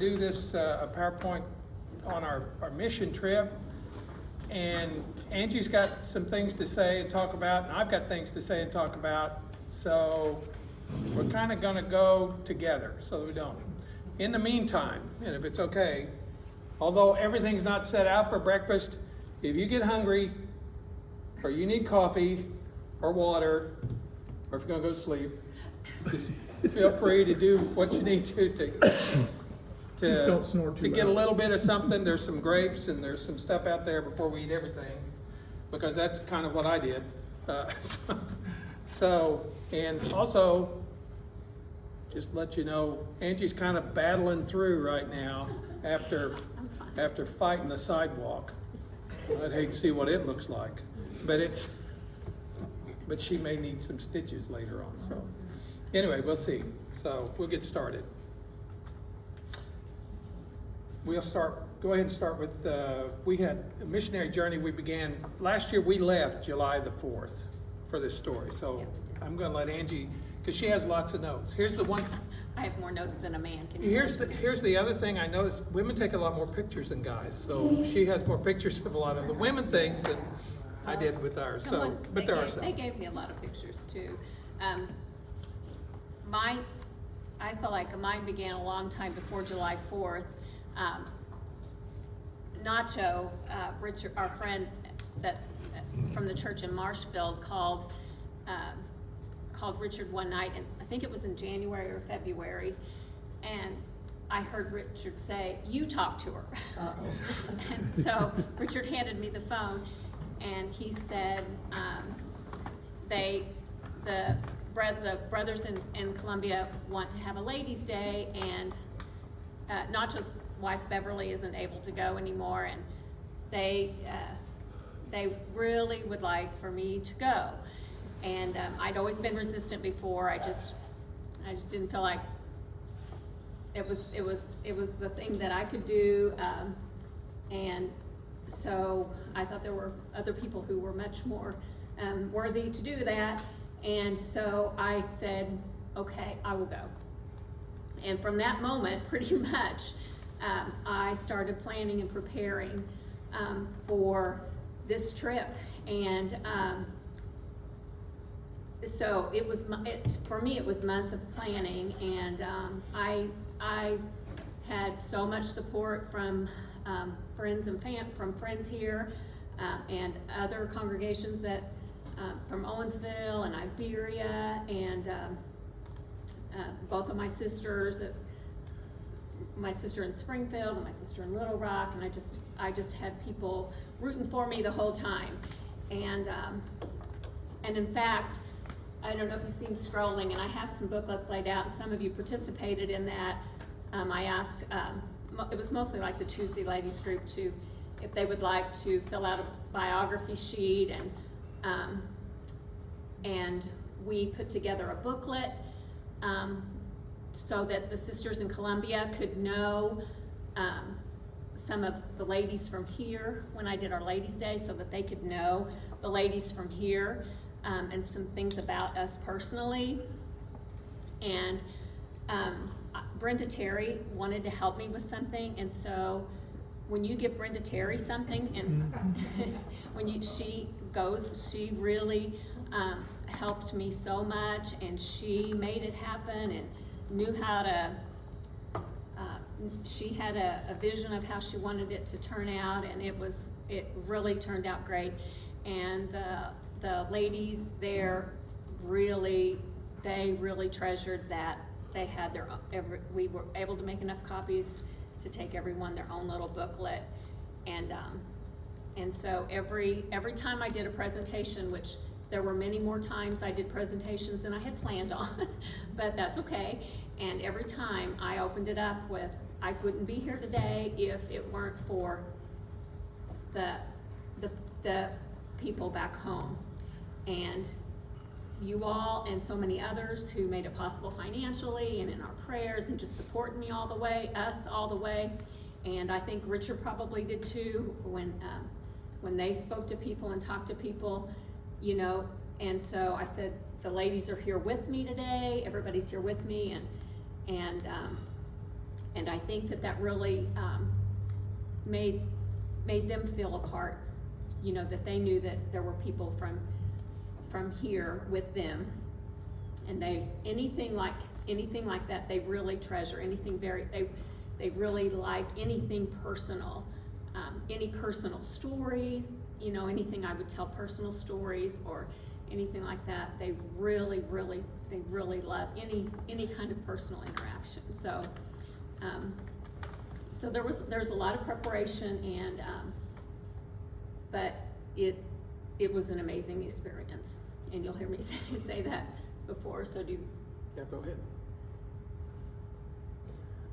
Do this a PowerPoint on our mission trip, and Angie's got some things to say and talk about, and I've got things to say and talk about, so we're kind of going to go together so that we don't. In the meantime, and if it's okay, although everything's not set out for breakfast, if you get hungry or you need coffee or water, or if you're going to go to sleep, just feel free to do what you need Just don't snore too to get a loud. little bit of something. There's some grapes and there's some stuff out there before we eat everything, because that's kind of what I did. And also, just let you know, Angie's kind of battling through right now after fighting the sidewalk. I'd hate to see what it looks like, but she may need some stitches later on. So anyway, we'll see. So we'll get started. Go ahead and start with, we had a missionary journey we began, last year we left July the 4th for this story. So I'm gonna let Angie, because she has lots of notes. Here's the one. I have more notes than a man can. Here's the other thing I noticed, women take a lot more pictures than guys. So she has more pictures of a lot of the women things than I did with ours. But there are some. They gave me a lot of pictures too. I felt like mine began a long time before July 4th. Nacho, Richard, our friend from the church in Marshfield, called Richard one night, and I think it was in January or February, and I heard Richard say, "You talk to her." And so Richard handed me the phone, and he said, the brothers in Colombia want to have a ladies' day, and Nacho's wife Beverly isn't able to go anymore, and they really would like for me to go. And I'd always been resistant before. I just didn't feel like it was the thing that I could do, and so I thought there were other people who were much more worthy to do that. And so I said, okay, I will go. And from that moment, pretty much, I started planning and preparing for this trip. And so for me, it was months of planning. And I had so much support from friends and from friends here and other congregations that from Owensville and Iberia, and both of my sisters, my sister in Springfield and my sister in Little Rock, and I just had people rooting for me the whole time. And in fact, I don't know if you've seen Scrolling, and I have some booklets laid out, and some of you participated in that. I asked, it was mostly like the Tuesday Ladies group, if they would like to fill out a biography sheet, and we put together a booklet so that the sisters in Colombia could know some of the ladies from here when I did our Ladies' Day, so that they could know the ladies from here and some things about us personally. And Brenda Terry wanted to help me with something, and so when you give Brenda Terry something, and she really helped me so much, and she made it happen and knew how to, she had a vision of how she wanted it to turn out, and it really turned out great. And the ladies there they really treasured that they had we were able to make enough copies to take everyone their own little booklet. And so every time I did a presentation, which there were many more times I did presentations than I had planned on, but that's okay. And every time I opened it up with, I wouldn't be here today if it weren't for the people back home, and you all and so many others who made it possible financially and in our prayers and just supporting me all the way. And I think Richard probably did too, when they spoke to people and talked to people, and so I said, the ladies are here with me today, everybody's here with me, and And I think that really made them feel a part, you know, that they knew that there were people from here with them. And anything like that, they really treasure, they really like anything personal, any personal stories, you know, anything I would tell personal stories or anything like that. They really love any kind of personal interaction. So, so there's a lot of preparation, and but it was an amazing experience, and you'll hear me say that before. So Yeah, go ahead.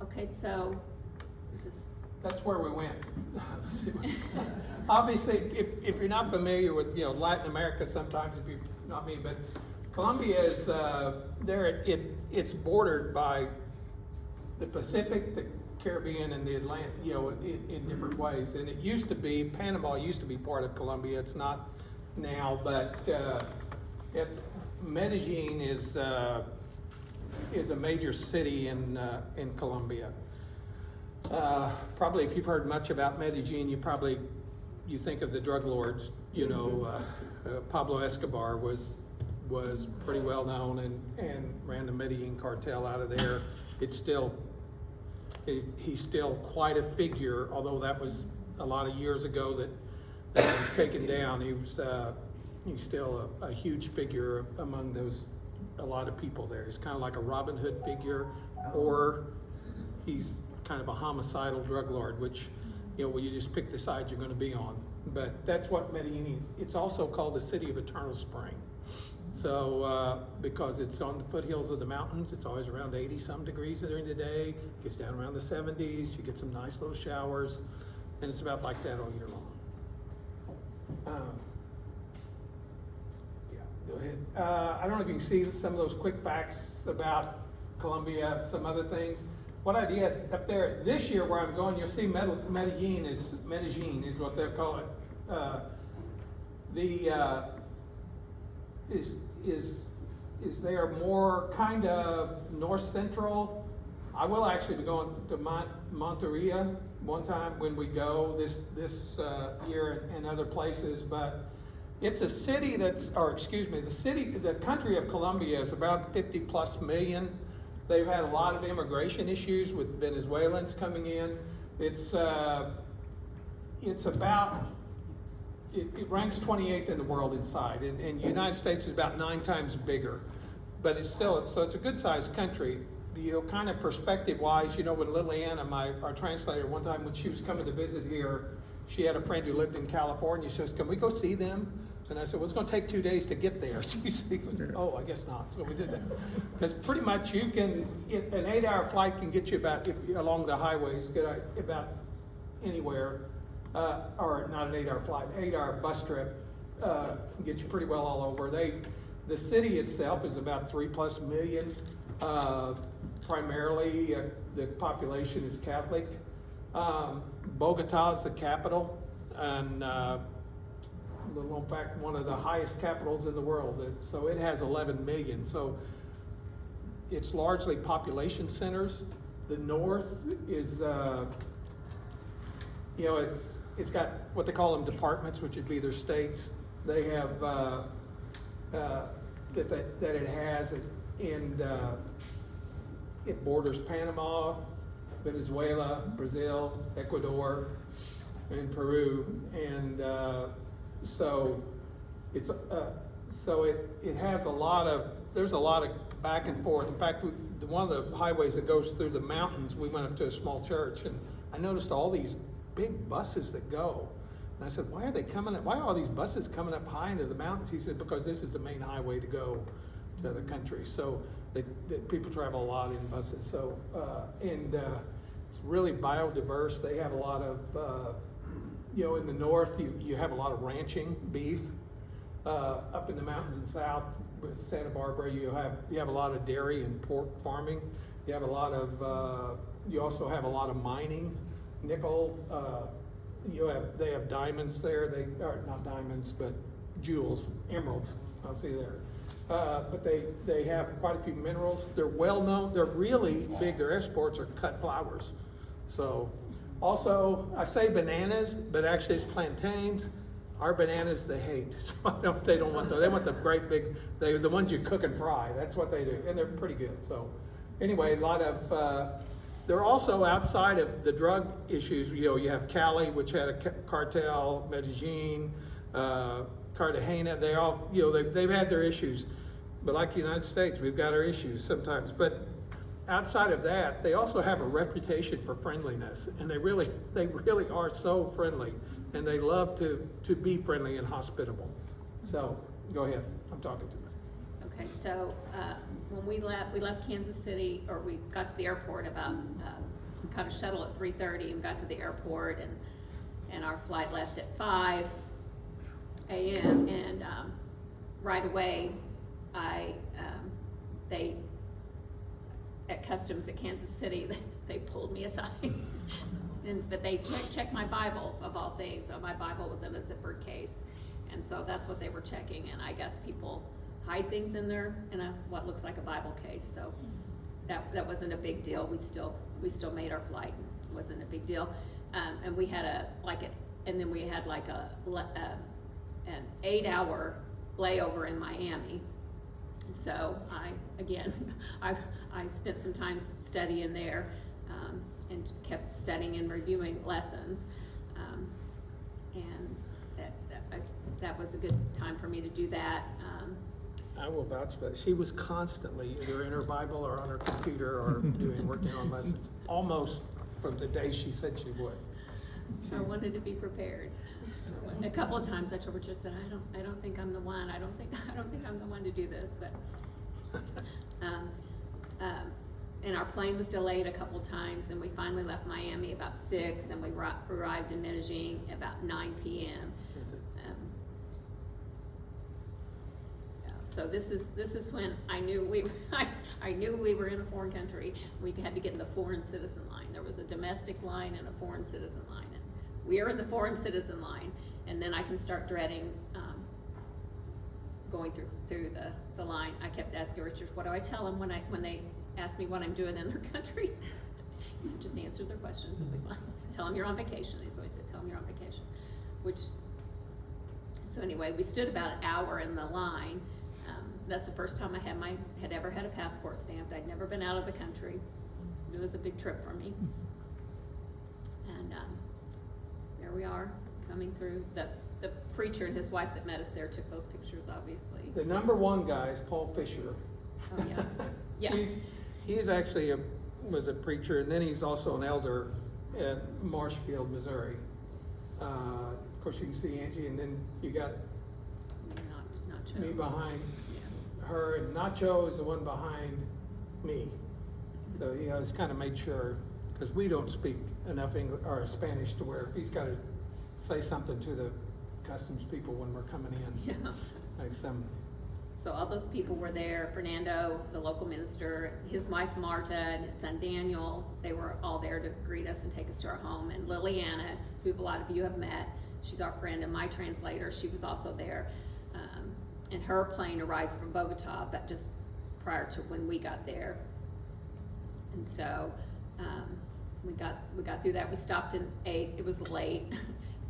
Okay, so That's where we went. Obviously, if you're not familiar with, you know, Latin America, sometimes if you're not me, but Colombia is it's bordered by the Pacific, the Caribbean, and the Atlantic, you know, in different ways. And it used to be, Panama used to be part of Colombia. It's not now, but it's Medellin is a major city in Colombia. Probably, if you've heard much about Medellin, you think of the drug lords. You know, Pablo Escobar was pretty well known and ran the Medellin cartel out of there. He's still quite a figure, although that was a lot of years ago that was taken down. He's still a huge figure among a lot of people there. He's kind of like a Robin Hood figure, or he's kind of a homicidal drug lord, which, you know, you just pick the side you're going to be on. But that's what Medellin is. It's also called the city of eternal spring. So, because it's on the foothills of the mountains, it's always around 80-some degrees during the day, gets down around the 70s, you get some nice little showers, and it's about like that all year long. Yeah, go ahead. I don't know if you can see some of those quick facts about Colombia, some other things. What I did up there, this year where I'm going, you'll see Medellin is what they call it. Is they are more kind of north central. I will actually be going to Monteria one time when we go this year and other places, but it's a city the country of Colombia is about 50+ million. They've had a lot of immigration issues with Venezuelans coming in. It ranks 28th in the world in size, and the United States is about 9 times bigger. But it's a good sized country. You know, kind of perspective wise, you know, when Liliana, our translator, one time when she was coming to visit here, she had a friend who lived in California. She says, "Can we go see them?" And I said, "Well, it's going to take 2 days to get there." She goes, "Oh, I guess not." So we did that. Because pretty much an 8-hour flight can get you along the highways, get about anywhere, or not an 8-hour flight, 8-hour bus trip, can get you pretty well all over. The city itself is about 3+ million. Primarily, the population is Catholic. Bogota is the capital, and in fact, one of the highest capitals in the world. So it has 11 million. So it's largely population centers. The north is, you know, it's got what they call them departments, which would be their states. They have that it has, and it borders Panama, Venezuela, Brazil, Ecuador, and Peru, and so it has there's a lot of back and forth. In fact, one of the highways that goes through the mountains, we went up to a small church, and I noticed all these big buses that go. And I said, why are all these buses coming up high into the mountains? He said, because this is the main highway to go to the country. So people travel a lot in buses. So, it's really biodiverse. They have a lot of, you know, in the north, you have a lot of ranching, beef. Up in the mountains in the south, Santa Barbara, you have a lot of dairy and pork farming. You have a lot of, you also have a lot of mining, nickel. They have diamonds there. They are not diamonds, but jewels, emeralds. I'll see there. but they have quite a few minerals. They're well known, they're really big, their exports are cut flowers. So, also, I say bananas, but actually it's plantains. Our bananas they hate, so they don't want those. They want the great big, the ones you cook and fry. That's what they do, and they're pretty good. So, anyway, a lot of, they're also outside of the drug issues. You know, you have Cali, which had a cartel, Medellin, Cartagena. They all, you know, they've had their issues. But like the United States, we've got our issues sometimes. But outside of that, they also have a reputation for friendliness, and they really are so friendly, and they love to be friendly and hospitable. So go ahead, I'm talking to them. Okay, so when we left Kansas City, or we got to the airport about, we caught a shuttle at 3:30 and got to the airport, and our flight left at 5 a.m. and right away, they at customs at Kansas City, they pulled me aside. But they checked my Bible, of all things. So my Bible was in a zippered case, and so that's what they were checking. And I guess people hide things in what looks like a Bible case. So that wasn't a big deal. We still made our flight. It wasn't a big deal. And we had an 8-hour layover in Miami. So I spent some time studying there, and kept studying and reviewing lessons, and that was a good time for me to do that. I will vouch for that. She was constantly either in her Bible or on her computer or working on lessons, almost from the day she said she would. I wanted to be prepared. A couple of times I told her, just said, I don't think I'm the one. I don't think I'm the one to do this. But and our plane was delayed a couple times, and we finally left Miami about 6, and we arrived in Medellin about 9 p.m. So this is when I knew I knew we were in a foreign country. We had to get in the foreign citizen line. There was a domestic line and a foreign citizen line, and we are in the foreign citizen line. And then I can start dreading going through the line. I kept asking Richard, what do I tell them when they ask me what I'm doing in their country? He said, just answer their questions and be fine. Tell them you're on vacation. He's always said, tell them you're on vacation. So anyway, we stood about an hour in the line. That's the first time I had ever had a passport stamped. I'd never been out of the country. It was a big trip for me. And there we are, coming through. The preacher and his wife that met us there took those pictures, obviously. The number one guy is Paul Fisher. Oh yeah, yeah. He is actually was a preacher, and then he's also an elder at Marshfield, Missouri. Of course, you can see Angie, and then you got Nacho. Me behind her, and Nacho is the one behind me. So he has kind of made sure, because we don't speak enough English or Spanish to where he's got to say something to the customs people when we're coming in. Yeah. Like some. So all those people were there. Fernando, the local minister, his wife Marta, and his son Daniel. They were all there to greet us and take us to our home. And Liliana, who a lot of you have met, she's our friend and my translator. She was also there. And her plane arrived from Bogota, but just prior to when we got there. And so we got through that. We stopped and ate. It was late.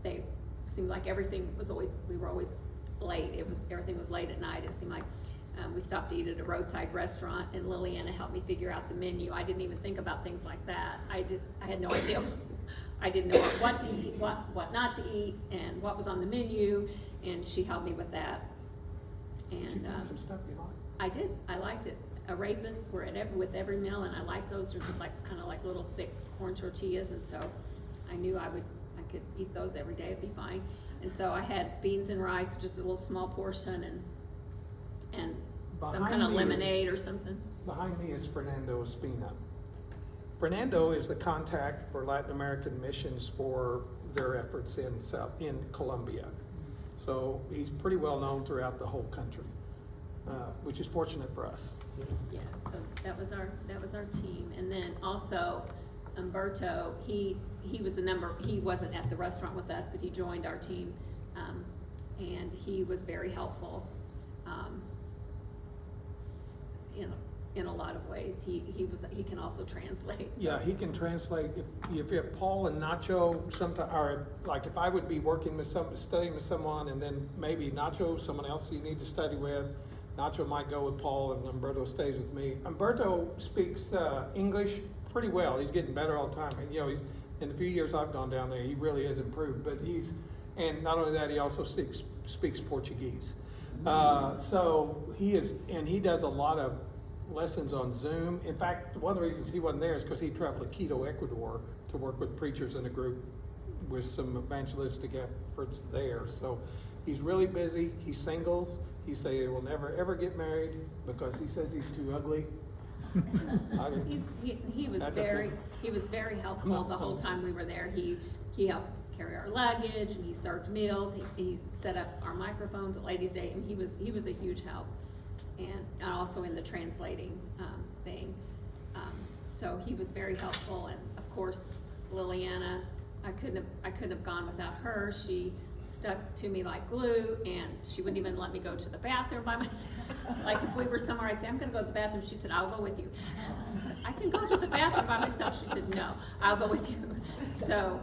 They seemed like everything was we were always late. Everything was late at night. It seemed like we stopped to eat at a roadside restaurant, and Liliana helped me figure out the menu. I didn't even think about things like that. I had no idea. I didn't know what to eat, what not to eat, and what was on the menu, and she helped me with that. And Did you find some stuff you liked? I did. I liked it. Arepas were with every meal, and I like those. They're just kind of like little thick corn tortillas, and so I knew I could eat those every day. It'd be fine. And so I had beans and rice, just a little small portion, and some kind of lemonade or something. Behind me is Fernando Espina. Fernando is the contact for Latin American missions for their efforts in Colombia. So he's pretty well known throughout the whole country, which is fortunate for us. Yeah, so that was our team. And then also Umberto, he wasn't at the restaurant with us, but he joined our team, and he was very helpful. in a lot of ways. He can also translate. So. Yeah, he can translate. If you have Paul and Nacho, sometime, or like if I would be working with studying with someone, and then maybe Nacho, someone else you need to study with, Nacho might go with Paul, and Umberto stays with me. Umberto speaks English pretty well. He's getting better all the time, and he's in the few years I've gone down there, he really has improved. But and not only that, he also speaks Portuguese. So he does a lot of lessons on Zoom. In fact, one of the reasons he wasn't there is because he traveled to Quito, Ecuador to work with preachers in a group with some evangelistic efforts there. So he's really busy. He's single. He say he will never ever get married because he says he's too ugly. He was very helpful the whole time we were there. He helped carry our luggage, and he served meals. He set up our microphones at Ladies' Day, and he was a huge help. And also in the translating thing. So he was very helpful, and of course Liliana, I couldn't have gone without her. She stuck to me like glue, and she wouldn't even let me go to the bathroom by myself. Like if we were somewhere, I'd say, I'm gonna go to the bathroom. She said, I'll go with you. I said, I can go to the bathroom by myself. She said, no, I'll go with you. So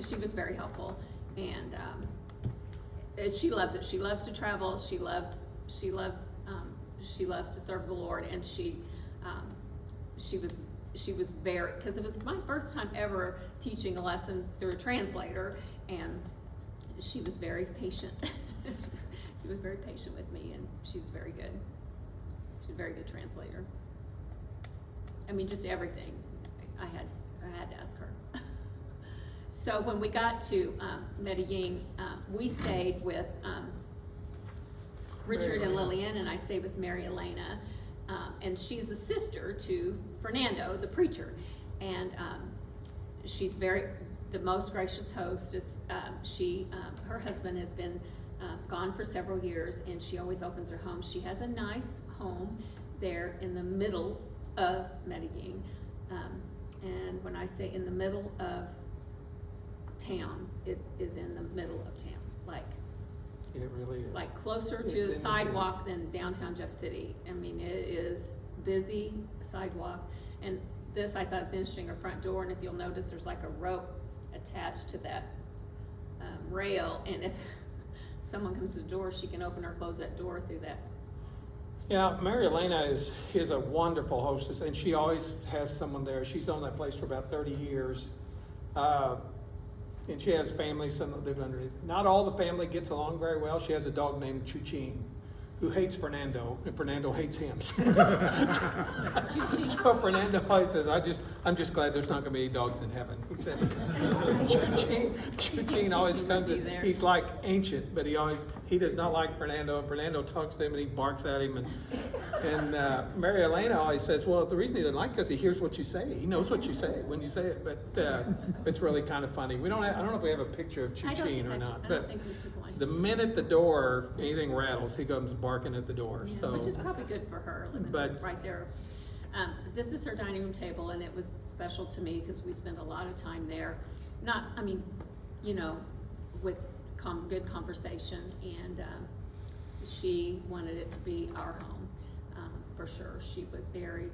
she was very helpful, and she loves it. She loves to travel. She loves to serve the Lord, and she was very, because it was my first time ever teaching a lesson through a translator, and she was very patient. She was very patient with me, and she's very good. She's a very good translator. I mean, just everything. I had to ask her. So when we got to Medellin, we stayed with Richard and Lillian, and I stayed with Mary Elena, and she's a sister to Fernando, the preacher, and she's the most gracious hostess. Her husband has been gone for several years, and she always opens her home. She has a nice home there in the middle of Medellin, and when I say in the middle of town, it is in the middle of town, like. It really is. Like closer to the sidewalk than downtown Jeff City. I mean, it is busy sidewalk. And this I thought is interesting, her front door, and if you'll notice there's like a rope attached to that rail, and if someone comes to the door, she can open or close that door through that. Yeah, Mary Elena is a wonderful hostess, and she always has someone there. She's owned that place for about 30 years. And she has family, some that live underneath. Not all the family gets along very well. She has a dog named Chuchin, who hates Fernando, and Fernando hates him. So Fernando always says, I'm just glad there's not going to be any dogs in heaven. He said, Chuchin always comes in. He's like ancient, but he does not like Fernando, and Fernando talks to him and he barks at him. And Mary Elena always says, well, the reason he doesn't like it is he hears what you say. He knows what you say when you say it, but it's really kind of funny. I don't know if we have a picture of Chuchin or not, but the minute the door, anything rattles, he comes barking at the door. Yeah, so, which is probably good for her, living right there. This is her dining room table, and it was special to me because we spent a lot of time there. With good conversation, and she wanted it to be our home, for sure. She was very,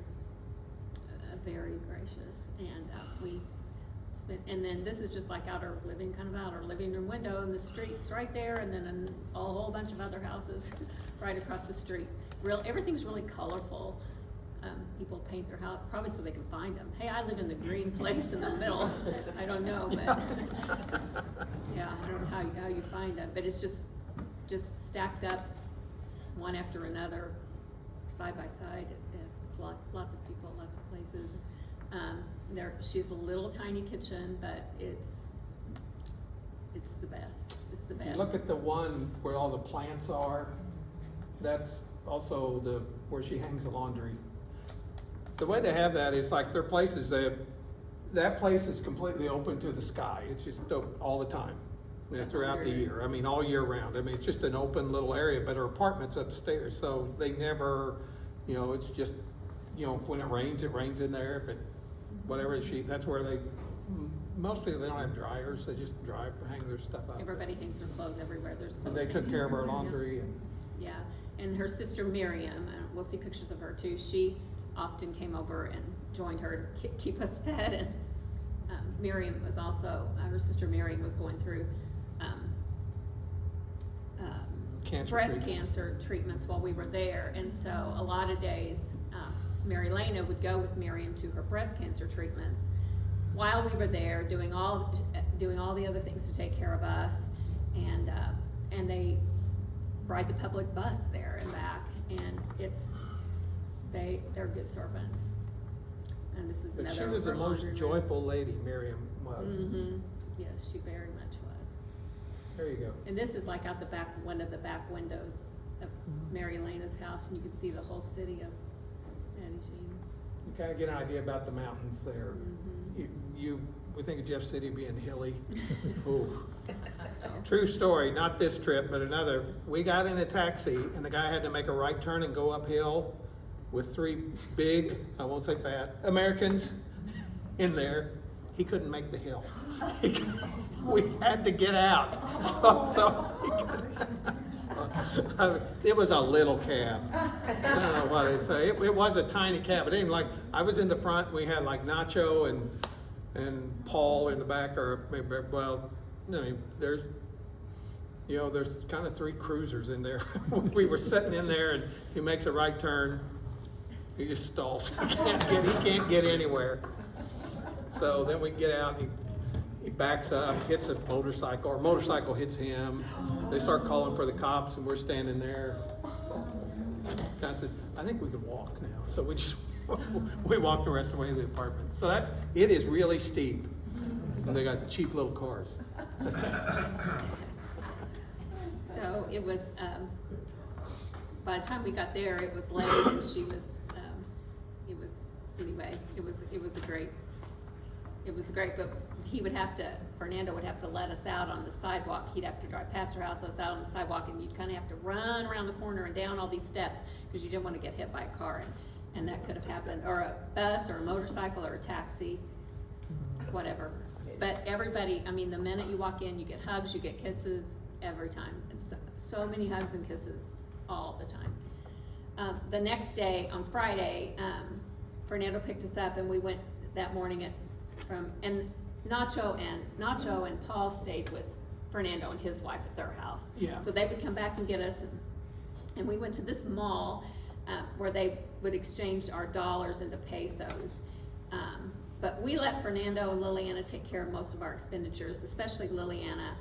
very gracious, and we spent, and then this is just like out our living room window, and the street's right there, and then a whole bunch of other houses right across the street. Everything's really colorful. People paint their house, probably so they can find them. Hey, I live in the green place in the middle. I don't know, but yeah, I don't know how you find them. But it's just stacked up, one after another, side by side. It's lots of people, lots of places. She's a little tiny kitchen, but it's the best. It's the best. If you look at the one where all the plants are, that's also where she hangs the laundry. The way they have that is like their places. That place is completely open to the sky. It's just open all the time, throughout the year. I mean, all year round. I mean, it's just an open little area. But her apartment's upstairs, so they never, it's just, when it rains in there. But whatever that's where mostly they don't have dryers. They just hang their stuff out. Everybody hangs their clothes everywhere. And they took care of our laundry and. Yeah, and her sister Miriam, and we'll see pictures of her too, she often came over and joined her to keep us fed. And Miriam was also, her sister Miriam was going through breast cancer treatments while we were there. And so a lot of days, Mary Lena would go with Miriam to her breast cancer treatments while we were there, doing all the other things to take care of us. And they ride the public bus there and back, and they're good servants. And this is But another. she was the most joyful lady, Miriam was. Mm-hmm. Yes, she very much was. There you go. And this is like out the back, one of the back windows of Mary Elena's house, and you can see the whole city of Medellin. You kind of get an idea about the mountains there. We think of Jeff City being hilly. Ooh. True story, not this trip, but another. We got in a taxi, and the guy had to make a right turn and go uphill with 3 big, I won't say fat, Americans in there. He couldn't make the hill. We had to get out. It was a little cab. I don't know what they say. It was a tiny cab. It ain't like, I was in the front. We had like Nacho and Paul in the back, or maybe, well, I mean, there's kind of 3 cruisers in there. We were sitting in there, and he makes a right turn. He just stalls. He can't get anywhere. So then we get out, and he backs up, hits a motorcycle, or a motorcycle hits him. They start calling for the cops, and we're standing there. I said, I think we can walk now. So we walked the rest of the way to the apartment. So it is really steep. And they got cheap little cars. So it was, by the time we got there, it was late, and she was, anyway, it was great, but Fernando would have to let us out on the sidewalk. He'd have to drive past her house, us out on the sidewalk, and you'd kind of have to run around the corner and down all these steps because you didn't want to get hit by a car, and that could have happened, or a bus, or a motorcycle, or a taxi, whatever. But everybody, I mean, the minute you walk in, you get hugs, you get kisses every time, and so many hugs and kisses all the time. The next day, on Friday, Fernando picked us up, and we went that morning and Nacho and Paul stayed with Fernando and his wife at their house. Yeah. So they would come back and get us, and we went to this mall where they would exchange our dollars into pesos. But we let Fernando and Liliana take care of most of our expenditures, especially Liliana.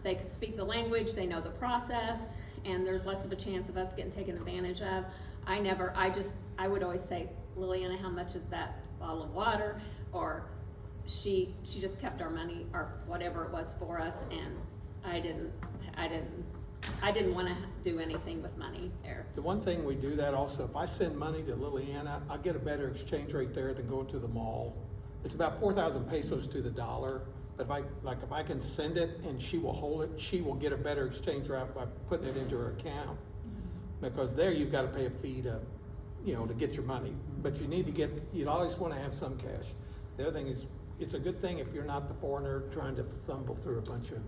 They could speak the language, they know the process, and there's less of a chance of us getting taken advantage of. I would always say, Liliana, how much is that bottle of water? Or she just kept our money or whatever it was for us, and I didn't want to do anything with money there. The one thing we do that also, if I send money to Liliana, I'll get a better exchange rate there than going to the mall. It's about 4,000 pesos to the dollar. But if I can send it and she will hold it, she will get a better exchange rate by putting it into her account. Because there you've got to pay a fee to get your money. But you'd always want to have some cash. The other thing is, it's a good thing if you're not the foreigner trying to thumble through a bunch of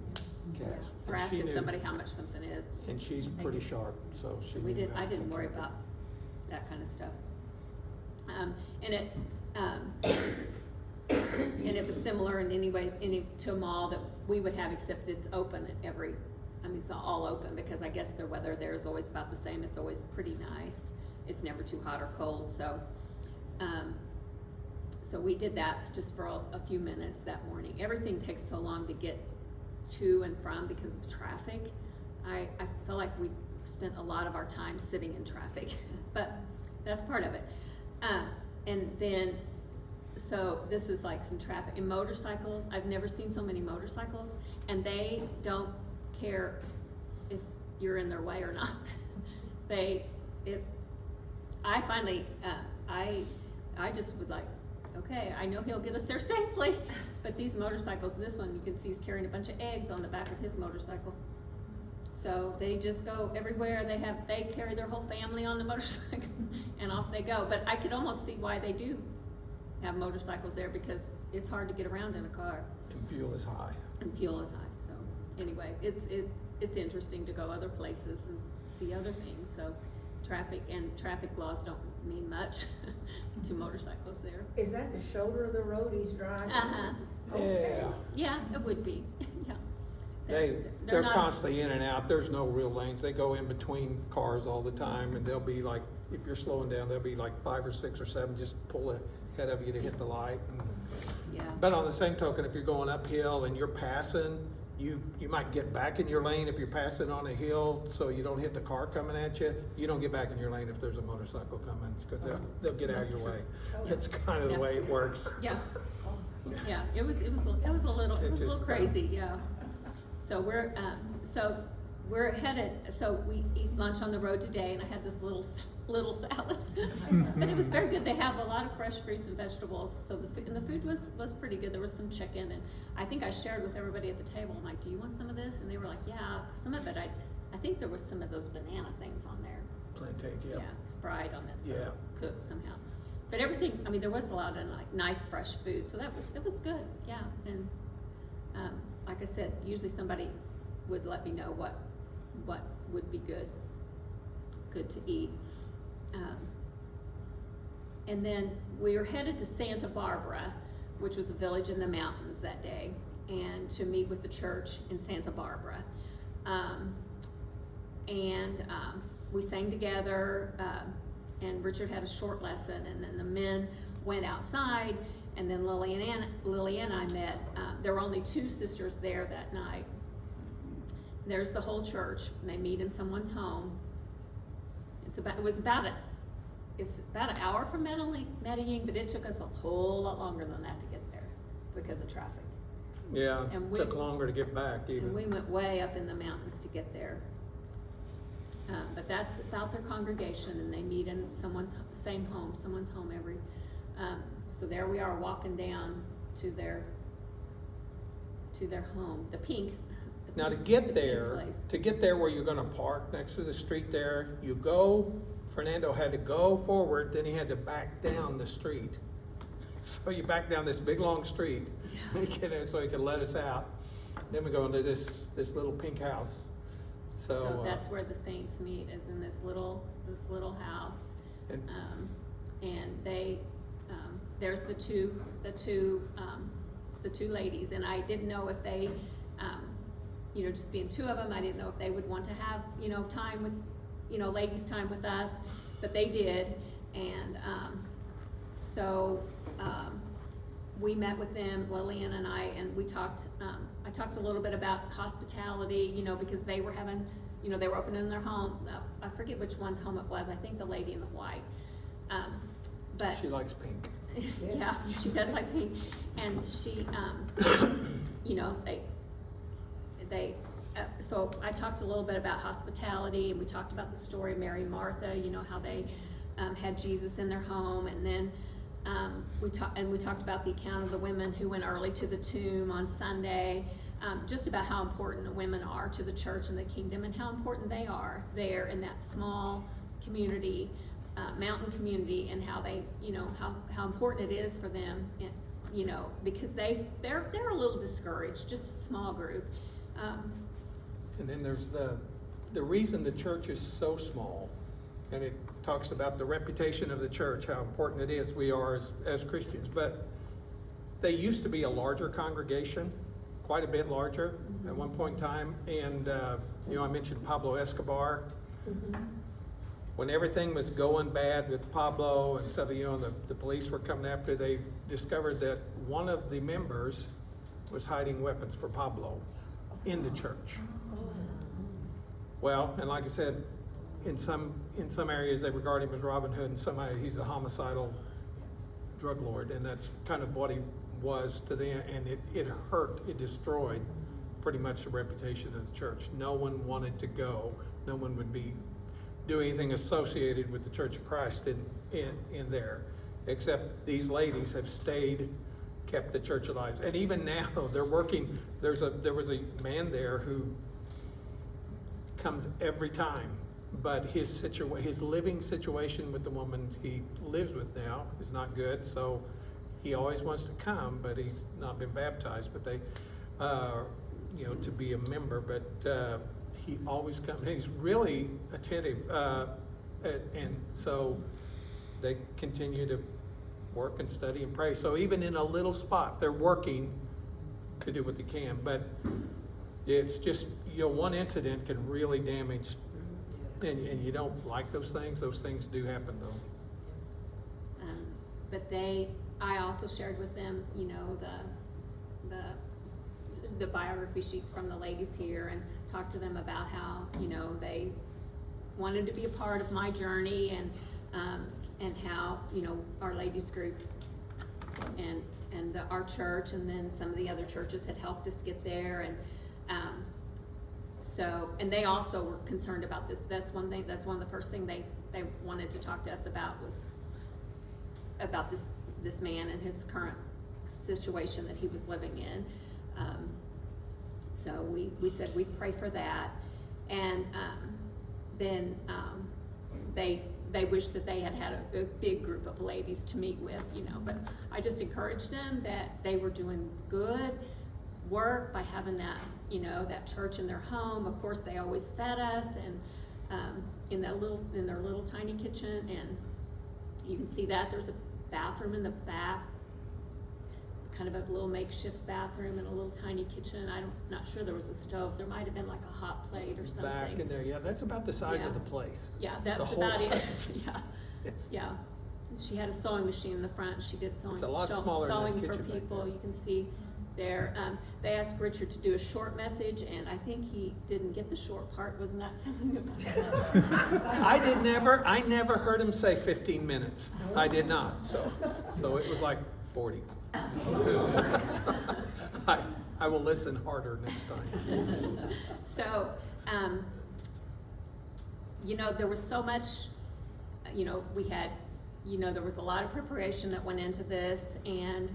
cash. Or asking somebody how much something is. And she's pretty sharp, so she. I didn't worry about that kind of stuff. And it was similar in any way to a mall that we would have, except it's open it's all open because I guess the weather there is always about the same. It's always pretty nice. It's never too hot or cold. So we did that just for a few minutes that morning. Everything takes so long to get to and from because of traffic. I feel like we spent a lot of our time sitting in traffic, but that's part of it. And then, so this is like some traffic and motorcycles. I've never seen so many motorcycles, and they don't care if you're in their way or not. I just would like, okay, I know he'll get us there safely, but these motorcycles, this one you can see is carrying a bunch of eggs on the back of his motorcycle. So they just go everywhere. They carry their whole family on the motorcycle and off they go. But I could almost see why they do have motorcycles there, because it's hard to get around in a car. And fuel is high. So anyway, it's interesting to go other places and see other things, so traffic laws don't mean much to motorcycles there. Is that the shoulder of the road he's driving? Uh-huh. Okay. Yeah. Yeah, it would be, yeah. They're not- constantly in and out. There's no real lanes. They go in between cars all the time, and they'll be like, if you're slowing down, there'll be like 5 or 6 or 7 just pull ahead of you to hit the light. Yeah, But on the same token, if you're going uphill and you're passing, you might get back in your lane if you're passing on a hill, so you don't hit the car coming at you. You don't get back in your lane if there's a motorcycle coming, because they'll get out of your way. That's kind of the Yeah. way it works. yeah, yeah, it was a little crazy, yeah. So we're headed, so we eat lunch on the road today, and I had this little salad. But it was very good. They have a lot of fresh fruits and vegetables, so the food was pretty good. There was some chicken, and I think I shared with everybody at the table. I'm like, do you want some of this? And they were like, yeah. Some of it, I think there was some of those banana things on there. Plantain, yeah. Yeah, it's fried on that, so Yeah. cooked somehow. But everything, I mean, there was a lot of like nice fresh food, so that was good, yeah. And like I said, usually somebody would let me know what would be good to eat. And then we were headed to Santa Barbara, which was a village in the mountains that day, and to meet with the church in Santa Barbara. We sang together, and Richard had a short lesson, and then the men went outside, and then Lily and I met. There were only 2 sisters there that night. There's the whole church, and they meet in someone's home. It's about an hour from Medellin, but it took us a whole lot longer than that to get there because of traffic. Yeah, And it took longer to get back even. And we went way up in the mountains to get there. But that's about their congregation, and they meet in someone's home every. So there we are walking down to their home, the pink. Now to the get pink there, place. where you're gonna park next to the street there, Fernando had to go forward, then he had to back down the street. So you back down this big long street, so he could let us out. Then we go into this little pink house. So that's where the saints meet, is in this little house. And they, there's the two ladies, and I didn't know if they, just being 2 of them, I didn't know if they would want to have, time with, ladies' time with us, but they did, and we met with them, Lillian and I, and we talked. I talked a little bit about hospitality, because they were having, they were opening their home. I forget which one's home it was. I think the lady in the white. But she likes pink. Yeah, she does like pink, and she, so I talked a little bit about hospitality, and we talked about the story of Mary and Martha, how they had Jesus in their home, and then we talked about the account of the women who went early to the tomb on Sunday, just about how important women are to the church and the kingdom, and how important they are there in that small community, mountain community, and how they, how important it is for them, because they're a little discouraged, just a small group. And then there's the reason the church is so small, and it talks about the reputation of the church, how important it is we are as Christians. But they used to be a larger congregation, quite a bit larger at one point in time. And I mentioned Pablo Escobar. Mm-hmm. When everything was going bad with Pablo and stuff, the police were coming after, they discovered that one of the members was hiding weapons for Pablo in the church. Well, and like I said, in some areas they regard him as Robin Hood, and some areas he's a homicidal drug lord, and that's kind of what he was to them, and it hurt, it destroyed pretty much the reputation of the church. No one wanted to go, no one would do anything associated with the Church of Christ in there, except these ladies have kept the church alive. And even now they're working. There was a man there who comes every time, but his living situation with the woman he lives with now is not good, so he always wants to come, but he's not been baptized, but they to be a member. But he always comes, he's really attentive, and so they continue to work and study and pray. So even in a little spot, they're working to do what they can, but it's just, one incident can really damage, and you don't like those things do happen though. But I also shared with them, the biography sheets from the ladies here, and talked to them about how, they wanted to be a part of my journey, and how, our ladies group and our church, and then some of the other churches had helped us get there, and and they also were concerned about this. That's one of the first things they wanted to talk to us about, was about this man and his current situation that he was living in. So we said we'd pray for that, and then they wished that they had a big group of ladies to meet with, but I just encouraged them that they were doing good work by having that, that church in their home. Of course, they always fed us, and in their little tiny kitchen, and you can see that there's a bathroom in the back, kind of a little makeshift bathroom and a little tiny kitchen. I'm not sure there was a stove. There might have been like a hot plate or something. Back in there, yeah, that's about the size Yeah. of the place. Yeah, that's The whole about place. it. Yeah, It's- yeah. She had a sewing machine in the front. She did sewing. It's a lot smaller than that sewing for kitchen back people. there. You can see there. They asked Richard to do a short message, and I think he didn't get the short part. Wasn't that something about I never heard him say 15 minutes. I did not, so it was like 40. I will listen harder next time. So, there was so much, we had, there was a lot of preparation that went into this, and,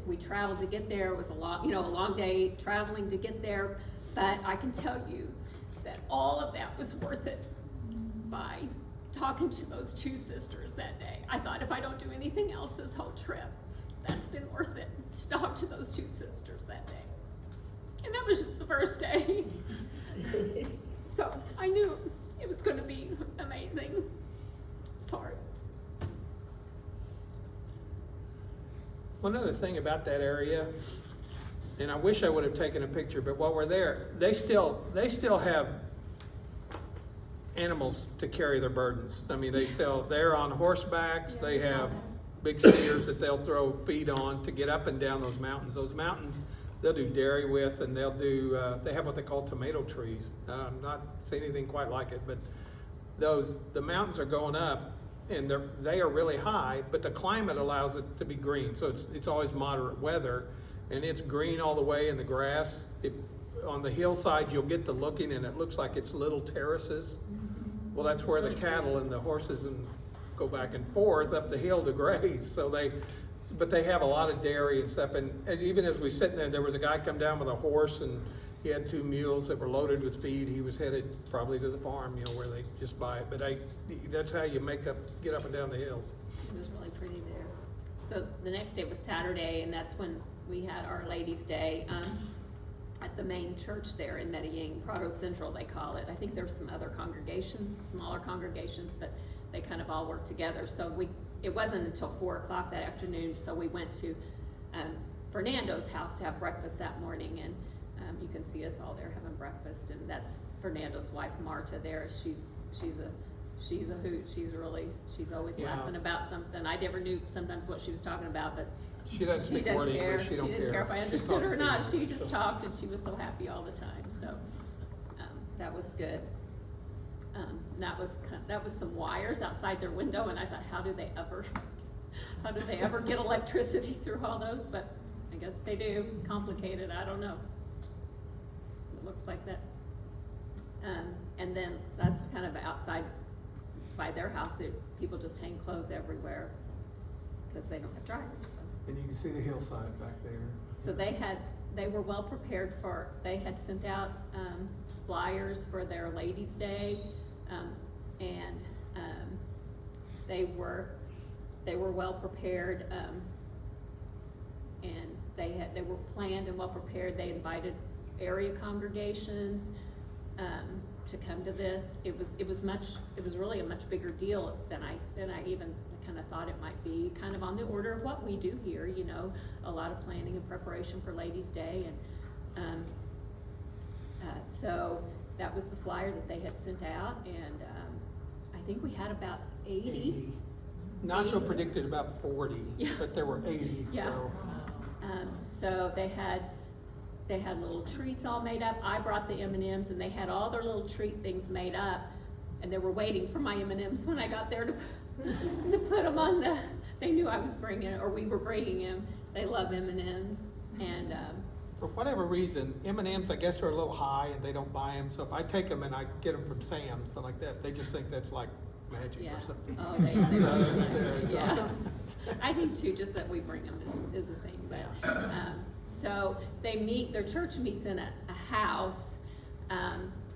we traveled to get there. It was a long day traveling to get there, but I can tell you that all of that was worth it by talking to those two sisters that day. I thought, if I don't do anything else this whole trip, that's been worth it, to talk to those two sisters that day. And that was just the first day. So I knew it was going to be amazing. Sorry. One other thing about that area, and I wish I would have taken a picture, but while we're there, they still have animals to carry their burdens. I mean, they're on horsebacks. Yeah, They I saw have that. big steers that they'll throw feed on to get up and down those mountains. Those mountains, they'll do dairy with, and they'll do, they have what they call tomato trees. I'm not saying anything quite like it, but the mountains are going up, and they are really high, but the climate allows it to be green. So it's always moderate weather, and it's green all the way in the grass. On the hillside, you'll get to looking, and it looks like it's little terraces. Well, that's where the cattle and the horses go back and forth up the hill to graze. But they have a lot of dairy and stuff. And even as we sitting there was a guy come down with a horse, and he had 2 mules that were loaded with feed. He was headed probably to the farm, where they just buy it. But that's how you get up and down the hills. It was really pretty there. So the next day was Saturday, and that's when we had our ladies' day at the main church there in Medellin, Prado Central they call it. I think there's some other congregations, smaller congregations, but they kind of all work together. So it wasn't until 4 o'clock that afternoon, so we went to Fernando's house to have breakfast that morning, and you can see us all there having breakfast, and that's Fernando's wife, Marta, there. She's a hoot. She's always laughing about something. I never knew sometimes what she was talking about, but She doesn't speak doesn't word care. English. She don't didn't care if I She's understood her or talking to not. you, She just so. talked, and she was so happy all the time. So that was good. That was some wires outside their window, and I thought, how do they ever get electricity through all those? But I guess they do. Complicated. I don't know. It looks like that. And then that's kind of outside by their house. People just hang clothes everywhere because they don't have dryers. So. And you can see the hillside back there. So they were well prepared they had sent out flyers for their ladies' day, and they were well prepared, and they were planned and well prepared. They invited area congregations, to come to this. It was really a much bigger deal than I even kind of thought it might be, kind of on the order of what we do here, you know, a lot of planning and preparation for Ladies' Day, and so that was the flyer that they had sent out, and I think we had about 80. Nacho predicted about 40, Yeah. but there were 80, Yeah. so. So they had little treats all made up. I brought the M&Ms, and they had all their little treat things made up, and they were waiting for my M&Ms when I got there to put them on the. They knew I was bringing, or we were bringing them. They love M&Ms, and For whatever reason, M&Ms, I guess, are a little high and they don't buy them, so if I take them and I get them from Sam's, something like that, they just think that's like magic yeah. or something. Oh, they So, yeah. I think too, just that we bring them is a thing, but, so their church meets in a house,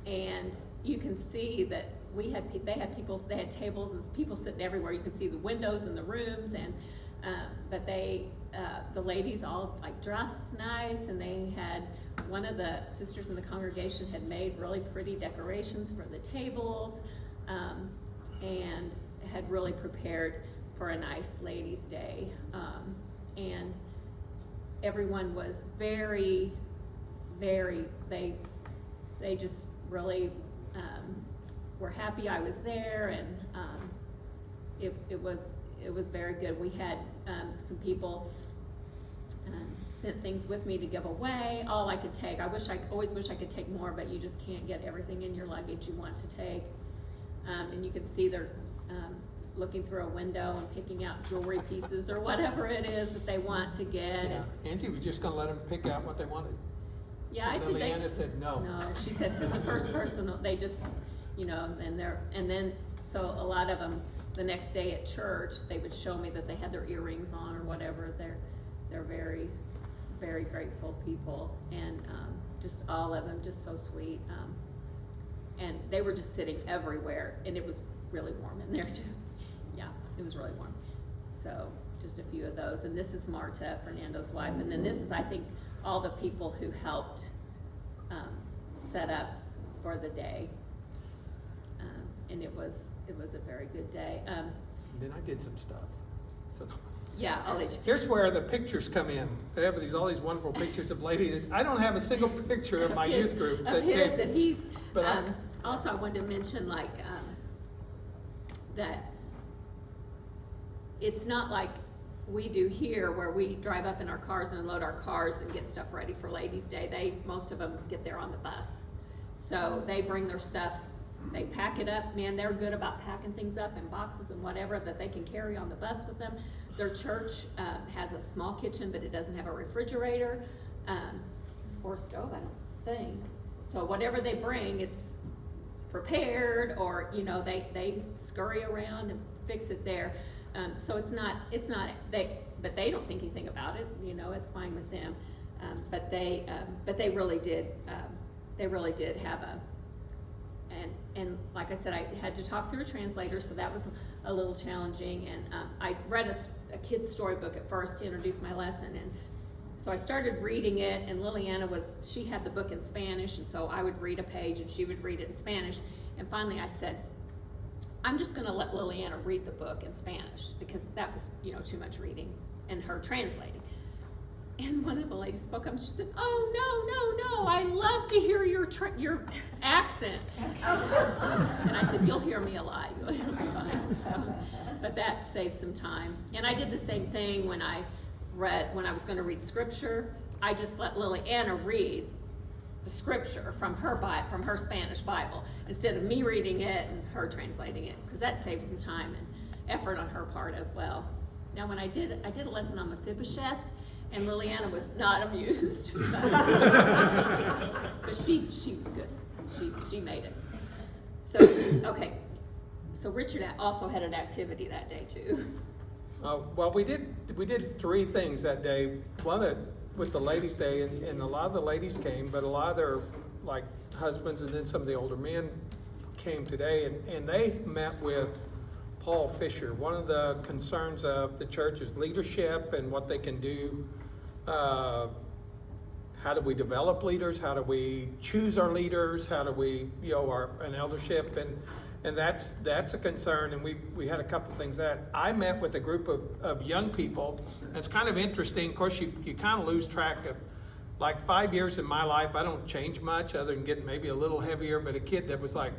and you can see that they had tables and people sitting everywhere. You can see the windows in the rooms, and, but the ladies all like dressed nice, and they had, one of the sisters in the congregation had made really pretty decorations for the tables, and had really prepared for a nice Ladies' Day, and everyone was very, very, they just really were happy I was there, and it was very good. We had some people sent things with me to give away, all I could take. I always wish I could take more, but you just can't get everything in your luggage you want to take. And you can see they're looking through a window and picking out jewelry pieces or whatever it is that they want to get. Yeah, Angie was just gonna let them pick out what they wanted. Yeah, I And said Liliana said no. No, she said, because the first person, they just, you know, and then, so a lot of them, the next day at church, they would show me that they had their earrings on or whatever. They're very, very grateful people, and just all of them, just so sweet. And they were just sitting everywhere, and it was really warm in there too. Yeah, it was really warm. So just a few of those. And this is Marta, Fernando's wife. And then this is, I think, all the people who helped set up for the day. And it was a very good day. And then I did some stuff. So Yeah, I'll let you. here's where the pictures come in. They have all these wonderful pictures of ladies. I don't have a single picture of my youth group. Of his that he's, But also I wanted to mention that it's not like we do here where we drive up in our cars and unload our cars and get stuff ready for Ladies' Day. Most of them get there on the bus. So they bring their stuff, they pack it up. Man, they're good about packing things up in boxes and whatever that they can carry on the bus with them. Their church has a small kitchen, but it doesn't have a refrigerator or a stove, I don't think. So whatever they bring, it's prepared, or you know, they scurry around and fix it there. So it's not but they don't think anything about it. You know, it's fine with them. But they really did have and like I said, I had to talk through a translator, so that was a little challenging. And I read a kid's storybook at first to introduce my lesson, and so I started reading it, and Liliana she had the book in Spanish, and so I would read a page and she would read it in Spanish. And finally I said, I'm just gonna let Liliana read the book in Spanish, because that was, you know, too much reading and her translating. And one of the ladies spoke up, she said, oh, no, I love to hear your accent. And I said, you'll hear me a lot, you'll hear me fine. So, but that saved some time. And I did the same thing when I was gonna read scripture. I just let Liliana read the scripture from her Spanish Bible, instead of me reading it and her translating it, because that saved some time and effort on her part as well. Now when I did a lesson on Mephibosheth, and Liliana was not amused, but she was good. She made it. So okay, so Richard also had an activity that day too. well, we did 3 things that day. One with the Ladies' Day, and a lot of the ladies came, but a lot of their like husbands and then some of the older men came today, and they met with Paul Fisher. One of the concerns of the church is leadership and what they can do, how do we develop leaders? How do we choose our leaders? How do we, an eldership? And that's a concern. And we had a couple things that I met with a group of young people. And it's kind of interesting. Of course, you kind of lose track of, like 5 years in my life, I don't change much other than getting maybe a little heavier, but a kid that was like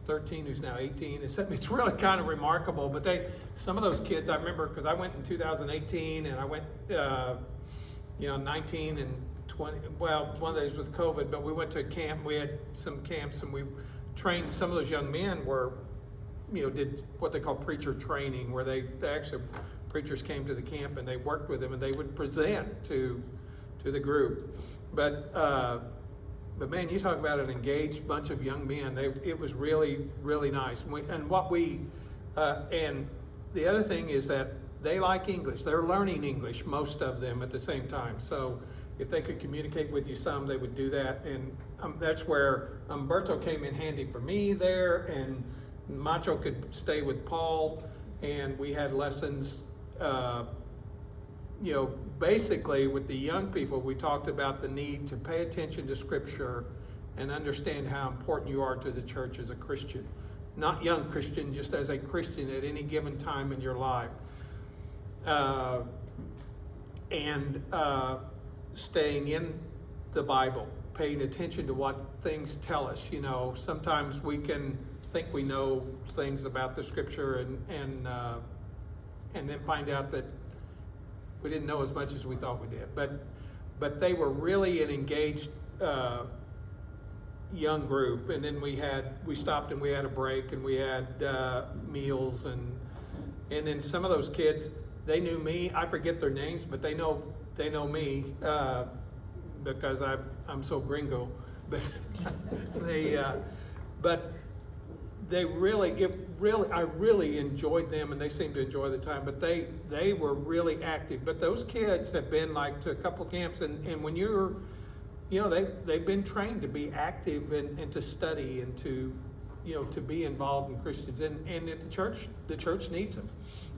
13 who's now 18, it's really kind of remarkable. But some of those kids, I remember, because I went in 2018 and I went, 19 and 20, well, one of those with COVID, but we went to a camp, we had some camps and we trained, some of those young men were, did what they call preacher training, where they actually, preachers came to the camp and they worked with them and they would present to the group. But man, you talk about an engaged bunch of young men. It was really, really nice. And the other thing is that they like English. They're learning English, most of them at the same time. So if they could communicate with you some, they would do that. And that's where Umberto came in handy for me there, and Macho could stay with Paul, and we had lessons. Basically with the young people, we talked about the need to pay attention to Scripture and understand how important you are to the church as a Christian. Not young Christian, just as a Christian at any given time in your life. Staying in the Bible, paying attention to what things tell us. Sometimes we can think we know things about the Scripture and then find out that we didn't know as much as we thought we did. But they were really an engaged young group. And then we stopped and we had a break and we had meals, and then some of those kids, they knew me. I forget their names, but they know me because I'm so gringo. But I really enjoyed them, and they seemed to enjoy the time. But they were really active. But those kids have been like to a couple camps, and when you're, they've been trained to be active and to study and to be involved in Christians. And at the church needs them,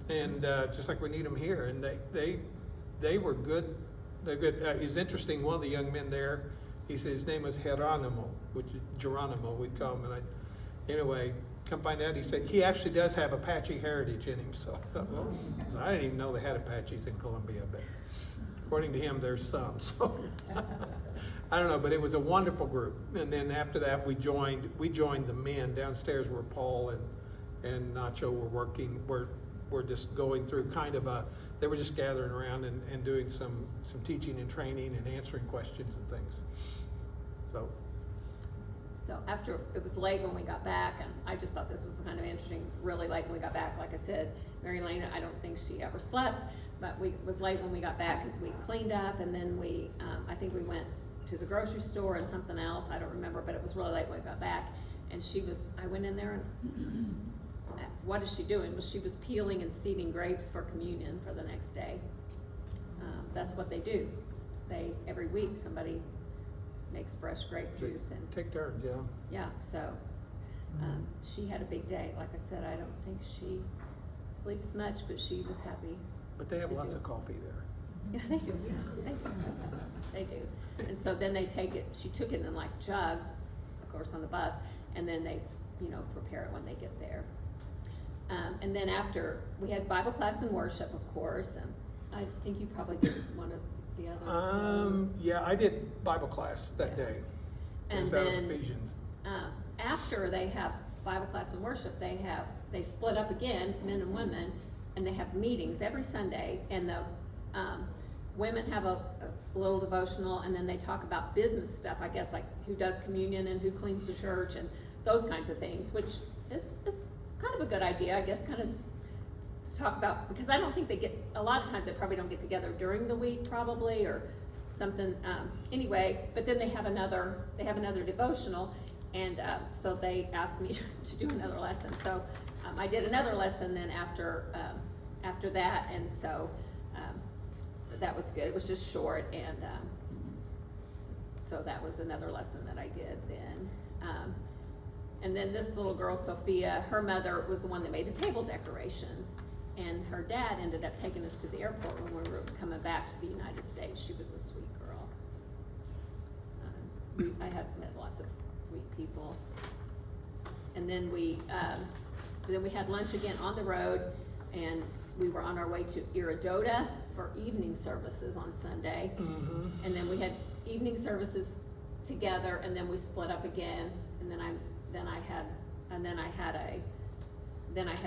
and just like we need them here. And they were good. They're good. It's interesting. One of the young men there, he said his name was Geronimo, which is Geronimo, we'd call him. And anyway, come find out, he said he actually does have Apache heritage in him. So I thought, well, I didn't even know they had Apaches in Colombia, but according to him, there's some. So I don't know, but it was a wonderful group. And then after that, we joined the men downstairs where Paul and Nacho were working. We're just going through they were just gathering around and doing some teaching and training and answering questions and things. So after, it was late when we got back, and I just thought this was kind of interesting. It was really late when we got back. Like I said, Mary Lena, I don't think she ever slept, but it was late when we got back because we cleaned up, and then I think we went to the grocery store and something else. I don't remember, but it was really late when we got back. And I went in there and what is she doing? Well, she was peeling and seeding grapes for communion for the next day. That's what they do. Every week somebody makes fresh grape juice and take turns, yeah. Yeah, so she had a big day. Like I said, I don't think she sleeps much, but she was happy. But they have lots of coffee there. Yeah, they do. They do. And so then she took it in like jugs, of course, on the bus, and then they, prepare it when they get there. And then after, we had Bible class and worship, of course, and I think you probably did one of the other yeah, I did Bible class that day. And it was out of Ephesians. After they have Bible class and worship, they split up again, men and women, and they have meetings every Sunday, and the women have a little devotional, and then they talk about business stuff, I guess, like who does communion and who cleans the church and those kinds of things, which is kind of a good idea, I guess, kind of to talk about, because I don't think a lot of times they probably don't get together during the week probably, or something, anyway, but then they have another devotional, and so they asked me to do another lesson. So I did another lesson then after that, and so that was good. It was just short, and so that was another lesson that I did then. And then this little girl, Sophia, her mother was the one that made the table decorations, and her dad ended up taking us to the airport when we were coming back to the United States. She was a sweet girl. I have met lots of sweet people. And then we had lunch again on the road, and we were on our way to Iridota for evening services on Sunday. And then we had evening services together, and then we split up again, and then I had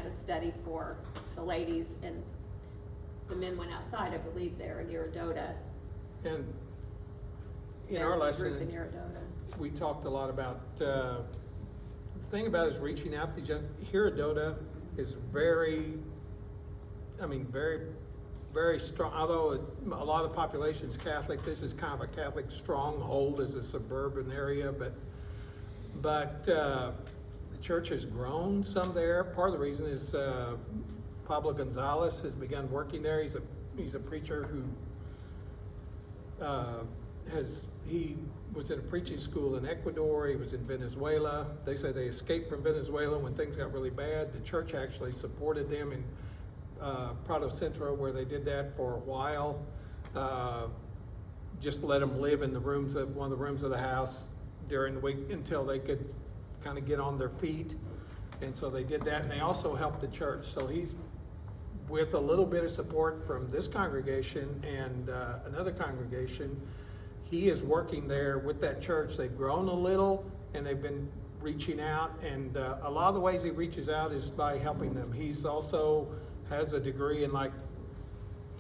a study for the ladies, and the men went outside, I believe, there in Iridota. And in There's our a lesson, group in Iridota. we talked a lot about, the thing about is reaching out to young, Iridota is very, very strong, although a lot of the population's Catholic, this is kind of a Catholic stronghold as a suburban area, but the church has grown some there. Part of the reason is Pablo Gonzalez has begun working there. He's a preacher who he was in a preaching school in Ecuador. He was in Venezuela. They say they escaped from Venezuela when things got really bad. The church actually supported them in Prado Centro, where they did that for a while. Just let them live in one of the rooms of the house during the week until they could kind of get on their feet. And so they did that, and they also helped the church. So he's, with a little bit of support from this congregation and another congregation, he is working there with that church. They've grown a little, and they've been reaching out, and a lot of the ways he reaches out is by helping them. He's also has a degree in like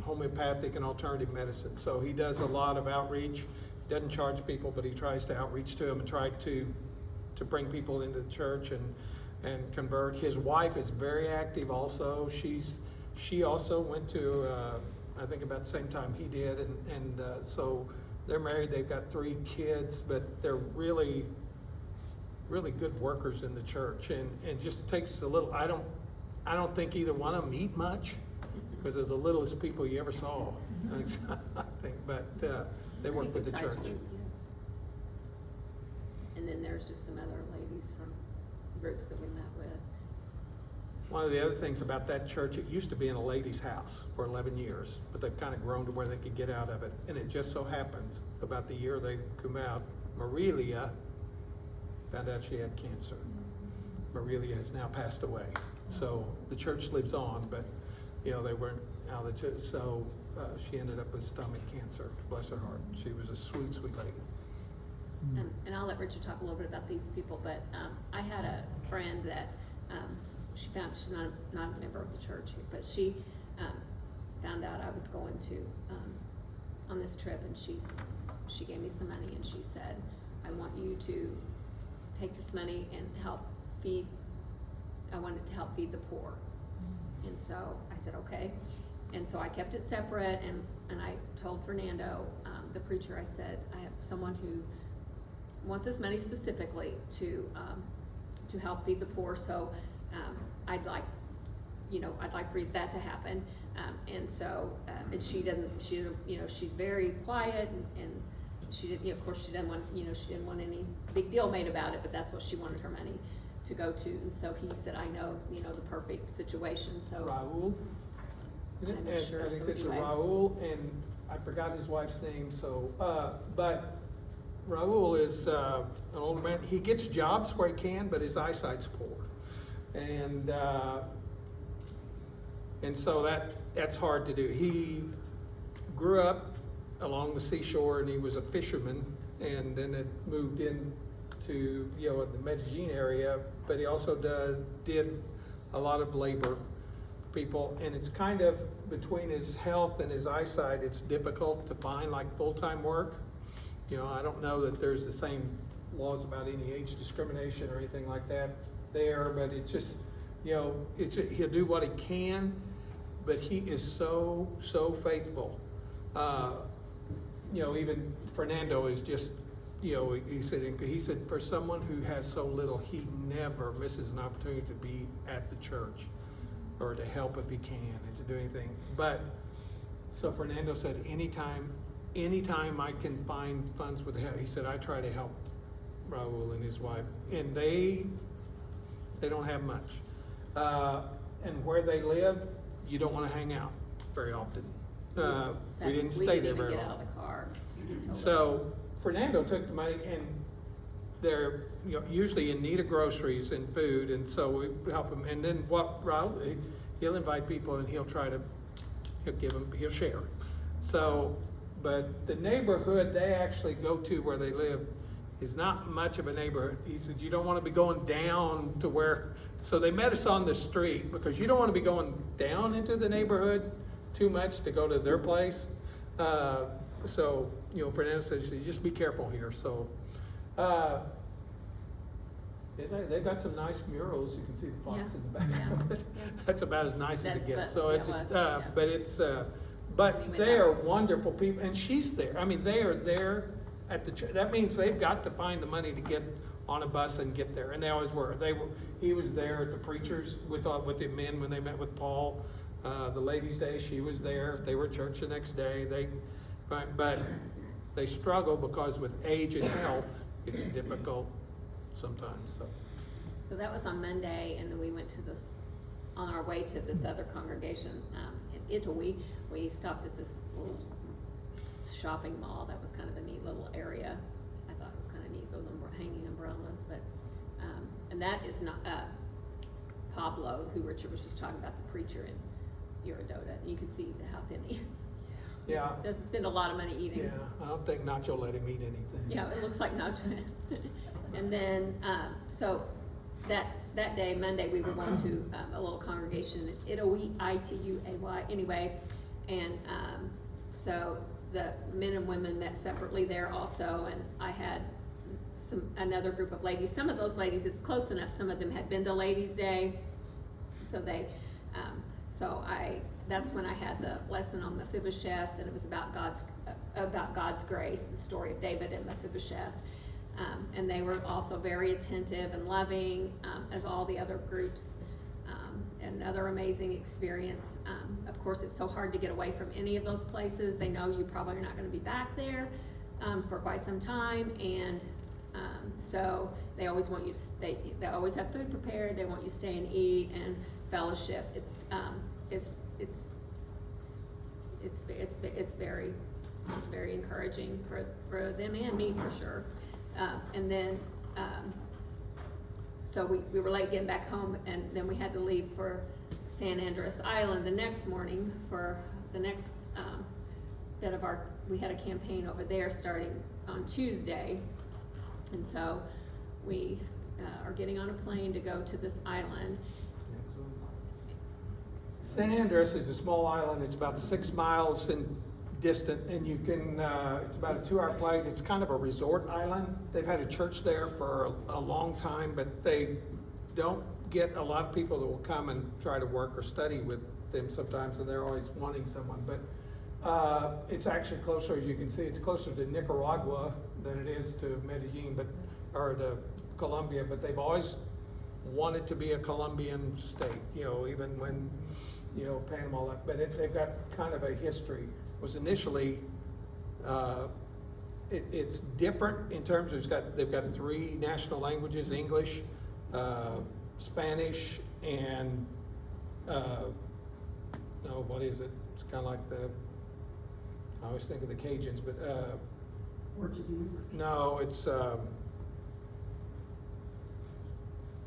homeopathic and alternative medicine, so he does a lot of outreach. Doesn't charge people, but he tries to outreach to them and try to bring people into the church and convert. His wife is very active also. She also went to I think about the same time he did, and so they're married. They've got 3 kids, but they're really good workers in the church, and just takes a little. I don't think either one of them eat much because they're the littlest people you ever saw. I think, but they work with the Pretty good church. sized group, yeah. And then there's just some other ladies from groups that we met with. One of the other things about that church, it used to be in a lady's house for 11 years, but they've kind of grown to where they could get out of it. And it just so happens, about the year they come out, Marilia found out she had cancer. Marilia has now passed away. So the church lives on, but they weren't out of the church. So she ended up with stomach cancer, bless her heart. She was a sweet, sweet lady. And I'll let Richard talk a little bit about these people, but I had a friend that she's not a member of the church, but she found out I was going to on this trip, and she gave me some money, and she said, I want you to take this money and I wanted to help feed the poor. And so I said, okay. And so I kept it separate, and I told Fernando, the preacher, I said, I have someone who wants this money specifically to help feed the poor. So I'd like for that to happen. And so, and she doesn't, she's very quiet, and she didn't, of course she didn't want any big deal made about it, but that's what she wanted her money to go to. And so he said, I know, the perfect situation. So Raul. I'm not sure. I think So it's anyway. Raul, and I forgot his wife's name. So, but Raul is an older man. He gets jobs where he can, but his eyesight's poor, and so that's hard to do. He grew up along the seashore, and he was a fisherman, and then it moved in to the Medellin area. But he also did a lot of labor for people, and it's kind of between his health and his eyesight. It's difficult to find like full-time work. I don't know that there's the same laws about any age discrimination or anything like that there, but it's just he'll do what he can, but he is so faithful. Even Fernando is just, he said for someone who has so little, he never misses an opportunity to be at the church or to help if he can and to do anything. But so Fernando said, anytime I can find funds with help, he said, I try to help Raul and his wife, and they don't have much. And where they live, you don't want to hang out very often. We didn't stay there very get long. out of the car. You told us. So Fernando took the money, and they're, you know, usually in need of groceries and food, and so we help them. And then he'll invite people, and he'll give them, he'll share. So, but the neighborhood they actually go to where they live is not much of a neighborhood. He said, you don't want to be going down to where, so they met us on the street, because you don't want to be going down into the neighborhood too much to go to their place. So, you know, Fernando says, just be careful here. So, they've got some nice murals. You can see the fox in the back. Yeah. That's about as nice as it gets. So it it just, was, yeah. but it's, We but went they are down. wonderful people, and she's there. I mean, they are there at the church. That means they've got to find the money to get on a bus and get there, and they always were. He was there at the preachers with the men when they met with Paul. The ladies' day, she was there. They were at church the next day. But they struggle because with age and health, it's difficult sometimes. So that was on Monday, and then we went to on our way to this other congregation in Italy. We stopped at this little shopping mall. That was kind of a neat little area. I thought it was kind of neat, those hanging umbrellas. But and that is not Pablo, who Richard was just talking about, the preacher in Iridota. You can see how thin he is. Yeah. Doesn't spend a lot of money eating. Yeah, I don't think Nacho let him eat anything. Yeah, it looks like Nacho. And then, so that day, Monday, we were going to a little congregation in Italy, Ituay, anyway. And so the men and women met separately there also, and I had another group of ladies. Some of those ladies, it's close enough, some of them had been to Ladies' Day, so that's when I had the lesson on Mephibosheth, and it was about God's grace, the story of David and Mephibosheth. And they were also very attentive and loving, as all the other groups. Another amazing experience. Of course, it's so hard to get away from any of those places. They know you probably are not going to be back there for quite some time, and so they always want you to stay. They always have food prepared. They want you to stay and eat and fellowship. It's very encouraging for them and me, for sure. And then so we were late getting back home, and then we had to leave for San Andres Island the next morning for the next bit of we had a campaign over there starting on Tuesday, and so we are getting on a plane to go to this island. San Andres is a small island. It's about 6 miles distant, and you can, it's about a 2-hour flight. It's kind of a resort island. They've had a church there for a long time, but they don't get a lot of people that will come and try to work or study with them sometimes, and they're always wanting someone. But it's actually closer, as you can see, it's closer to Nicaragua than it is to Medellin, or to Colombia, but they've always wanted to be a Colombian state, even when, Panama left. But they've got kind of a history. It was initially, it's different in terms of they've got 3 national languages: English, Spanish, and what is it? It's kind of like I always think of the Cajuns, but Portuguese? no, it's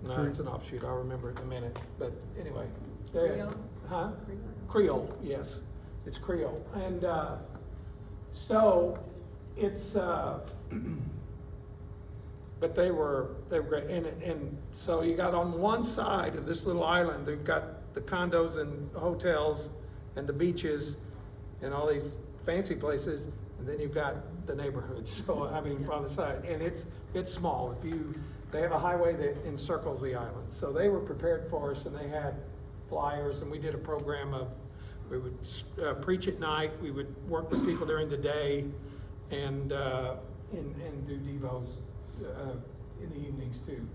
it's an offshoot. I'll remember it in a minute. But anyway, Creole? Huh? Creole, yes, it's Creole, and so it's. But they were great, and so you got on one side of this little island, they've got the condos and hotels and the beaches and all these fancy places, and then you've got the neighborhoods. So I mean, from the side, and it's small. They have a highway that encircles the island, so they were prepared for us, and they had flyers, and we did a program of we would preach at night, we would work with people during the day, and do devos in the evenings too.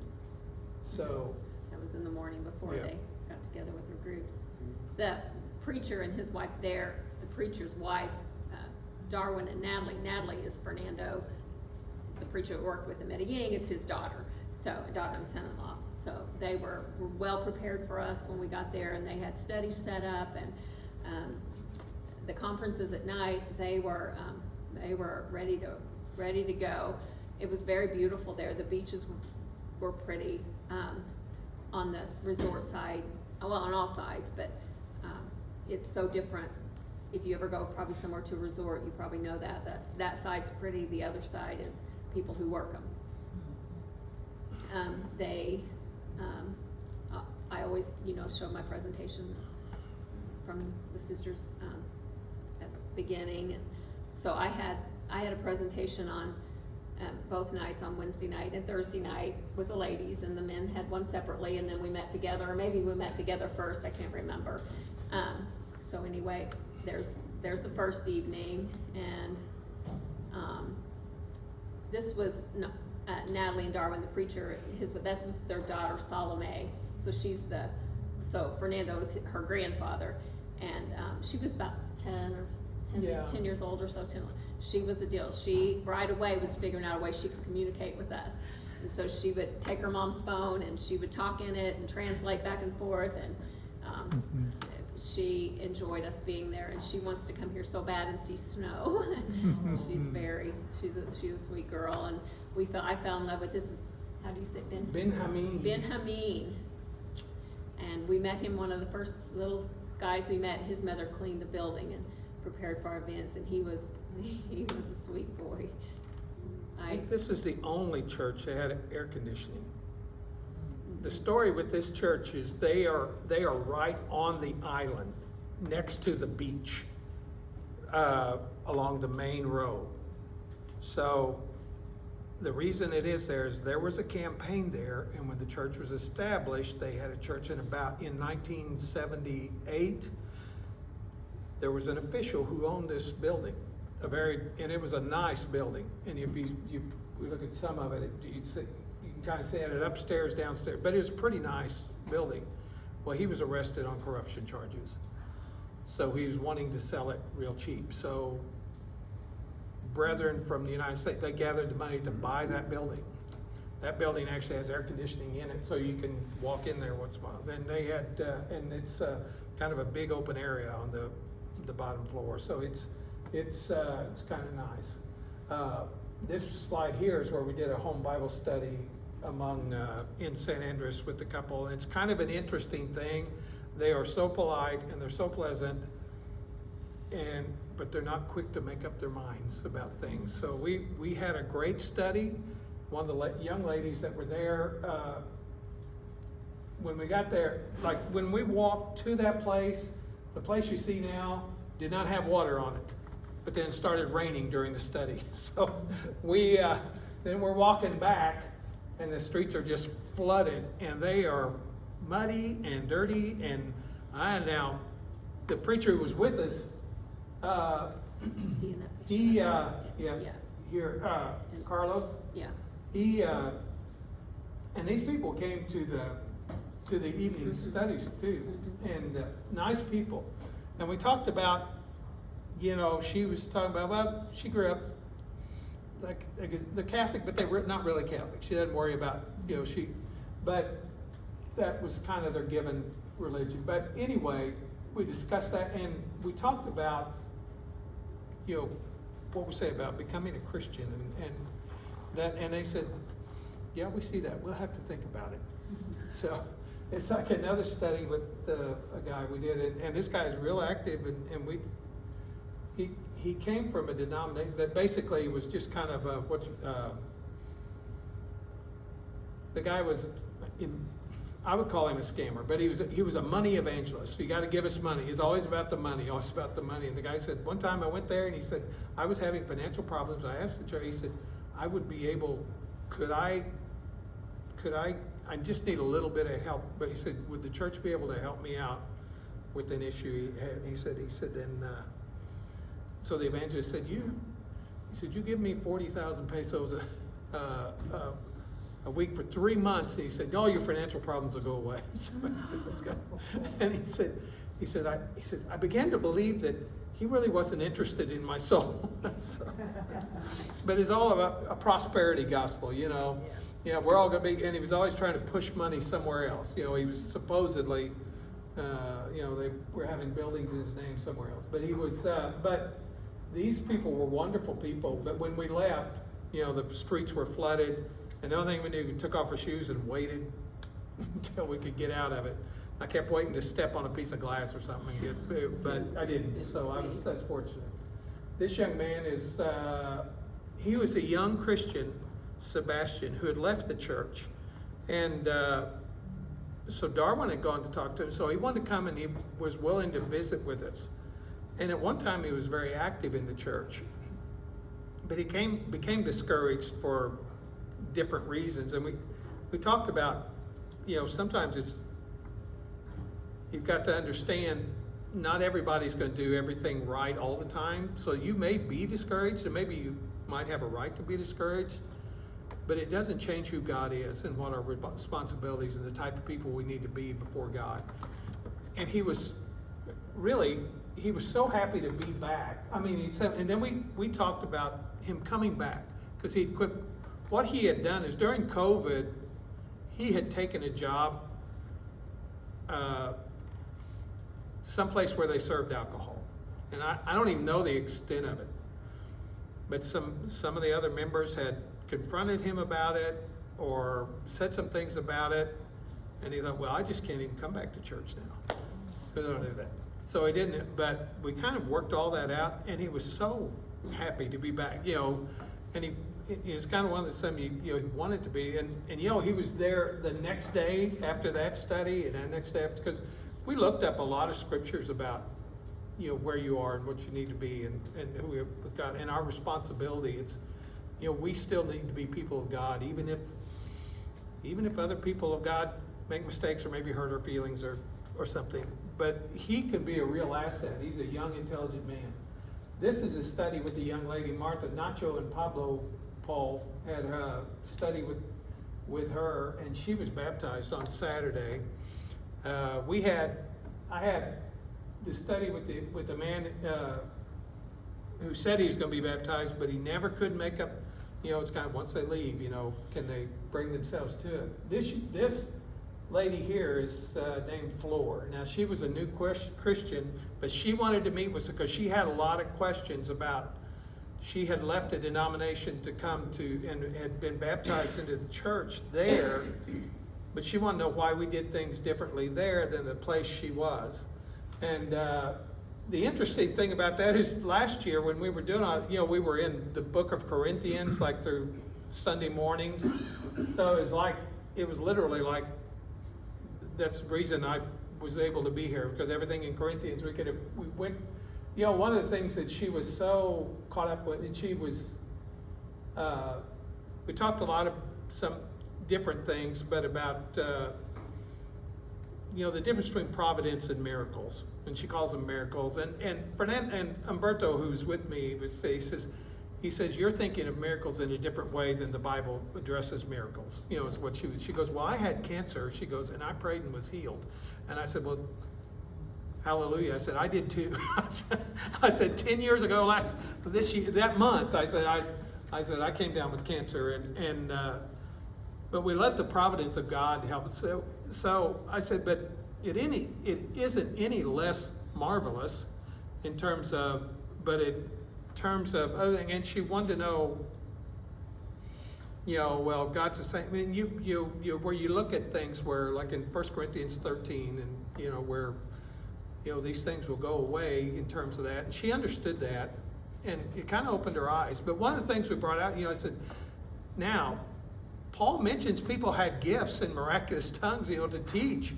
So That was in the morning before Yeah. they got together with their groups. The preacher and his wife there, the preacher's wife, Darwin and Natalie. Natalie is Fernando, the preacher who worked with him at Medellin. It's his daughter, daughter and son-in-law. So they were well prepared for us when we got there, and they had studies set up, and the conferences at night. They were ready to ready to go. It was very beautiful there. The beaches were pretty, on the resort side, well, on all sides, but, it's so different. If you ever go probably somewhere to a resort, you probably know that side's pretty, the other side is people who work them. I always, show my presentation from the sisters, at the beginning, and so I had a presentation on, both nights, on Wednesday night and Thursday night with the ladies, and the men had one separately, and then we met together, or maybe we met together first, I can't remember. So anyway, there's the first evening, and this was Natalie and Darwin, the preacher. This was their daughter Salome. So Fernando was her grandfather, and she was about 10 years old or so. She was a deal. She right away was figuring out a way she could communicate with us, and so she would take her mom's phone and she would talk in it and translate back and forth, and she enjoyed us being there, and she wants to come here so bad and see snow. She's a sweet girl, and I fell in love with, this is, how do you say, Ben Hameen. And we met him, one of the first little guys we met. His mother cleaned the building and prepared for our events, and he was a sweet boy. I think this is the only church that had air conditioning. The story with this church is they are right on the island, next to the beach, along the main road. So the reason it is there was a campaign there, and when the church was established, they had a church in 1978. There was an official who owned this building, and it was a nice building. And if we look at some of it, you can kind of see it upstairs, downstairs, but it was a pretty nice building. Well, he was arrested on corruption charges, so he was wanting to sell it real cheap. So brethren from the United States, they gathered the money to buy that building. That building actually has air conditioning in it, so you can walk in there once in a while. Then they had, and it's kind of a big open area on the bottom floor, so it's kind of nice. This slide here is where we did a home Bible study in St. Andrews with the couple. It's kind of an interesting thing. They are so polite and they're so pleasant, but they're not quick to make up their minds about things. So we had a great study. One of the young ladies that were there, when we got there, like when we walked to that place, the place you see now did not have water on it, but then it started raining during the study. So then we're walking back, and the streets are just flooded, and they are muddy and dirty. And now the preacher who was with us, Carlos. Yeah. He and these people came to the evening studies too, and nice people. And we talked about, she was talking about, well, she grew up like the Catholic, but they were not really Catholic. She doesn't worry about, but that was kind of their given religion. But anyway, we discussed that, and we talked about, what we say about becoming a Christian, and they said, yeah, we see that. We'll have to think about it. So it's like another study with a guy we did it, and this guy is real active, and he came from a denomination that basically was just kind of the guy was I would call him a scammer, but he was a money evangelist. You got to give us money. He's always about the money, always about the money. And the guy said, one time I went there and he said, I was having financial problems. I asked the church, he said, I just need a little bit of help. But he said, would the church be able to help me out with an issue he had? He said, then, so the evangelist said, you give me 40,000 pesos a week for 3 months. And he said, all your financial problems will go away. So I said, let's go. And he said, I began to believe that he really wasn't interested in my soul. But it's all about a prosperity gospel, Yeah, we're all going to be, and he was always trying to push money somewhere else. He was supposedly, they were having buildings in his name somewhere else. But he was, but these people were wonderful people. But when we left, the streets were flooded, and the only thing we did, we took off our shoes and waited until we could get out of it. I kept waiting to step on a piece of glass or something, but I didn't, so I was fortunate. This young man is, he was a young Christian, Sebastian, who had left the church. And so Darwin had gone to talk to him, so he wanted to come, and he was willing to visit with us. And at one time he was very active in the church, but he became discouraged for different reasons. And we talked about, sometimes you've got to understand, not everybody's going to do everything right all the time. So you may be discouraged, and maybe you might have a right to be discouraged, but it doesn't change who God is and what our responsibilities and the type of people we need to be before God. And he was so happy to be back. I mean, he said, and then we talked about him coming back, because he quit. What he had done is, during COVID, he had taken a job someplace where they served alcohol. And I don't even know the extent of it. But some of the other members had confronted him about it or said some things about it. And he thought, well, I just can't even come back to church now, because I don't do that. So he didn't, but we kind of worked all that out, and he was so happy to be back, and it's kind of one of the something he wanted to be. And he was there the next day after that study, and the next day after, because we looked up a lot of scriptures about where you are and what you need to be, and who we have with God, and our responsibility. It's we still need to be people of God, even if other people of God make mistakes or maybe hurt our feelings or something. But he can be a real asset. He's a young, intelligent man. This is a study with the young lady, Martha. Nacho and Paul had a study with her, and she was baptized on Saturday. I had the study with the man who said he was going to be baptized, but he never could make up. It's kind of, once they leave, can they bring themselves to it? This lady here is named Flor. Now, she was a new Christian, but she wanted to meet with us because she had a lot of questions about. She had left a denomination to come to and had been baptized into the church there, but she wanted to know why we did things differently there than the place she was. And the interesting thing about that is, last year when we were doing, we were in the book of Corinthians, like through Sunday mornings. So it was literally like, that's the reason I was able to be here, because everything in Corinthians we went. One of the things that she was so caught up with, and she was, we talked a lot of some different things, but about the difference between providence and miracles, and she calls them miracles. And Fernand and Umberto, who's with me, he says you're thinking of miracles in a different way than the Bible addresses miracles. Is what she goes, well, I had cancer. She goes, and I prayed and was healed. And I said, well, hallelujah. I said, I did too. I said 10 years ago, that month, I said I came down with cancer, but we let the providence of God help us. So I said, but it isn't any less marvelous in terms of other things. And she wanted to know, well, God's the same. I mean, you where you look at things where, like in 1 Corinthians 13, and where these things will go away in terms of that. And she understood that, and it kind of opened her eyes. But one of the things we brought out, I said, now, Paul mentions people had gifts and miraculous tongues, to teach,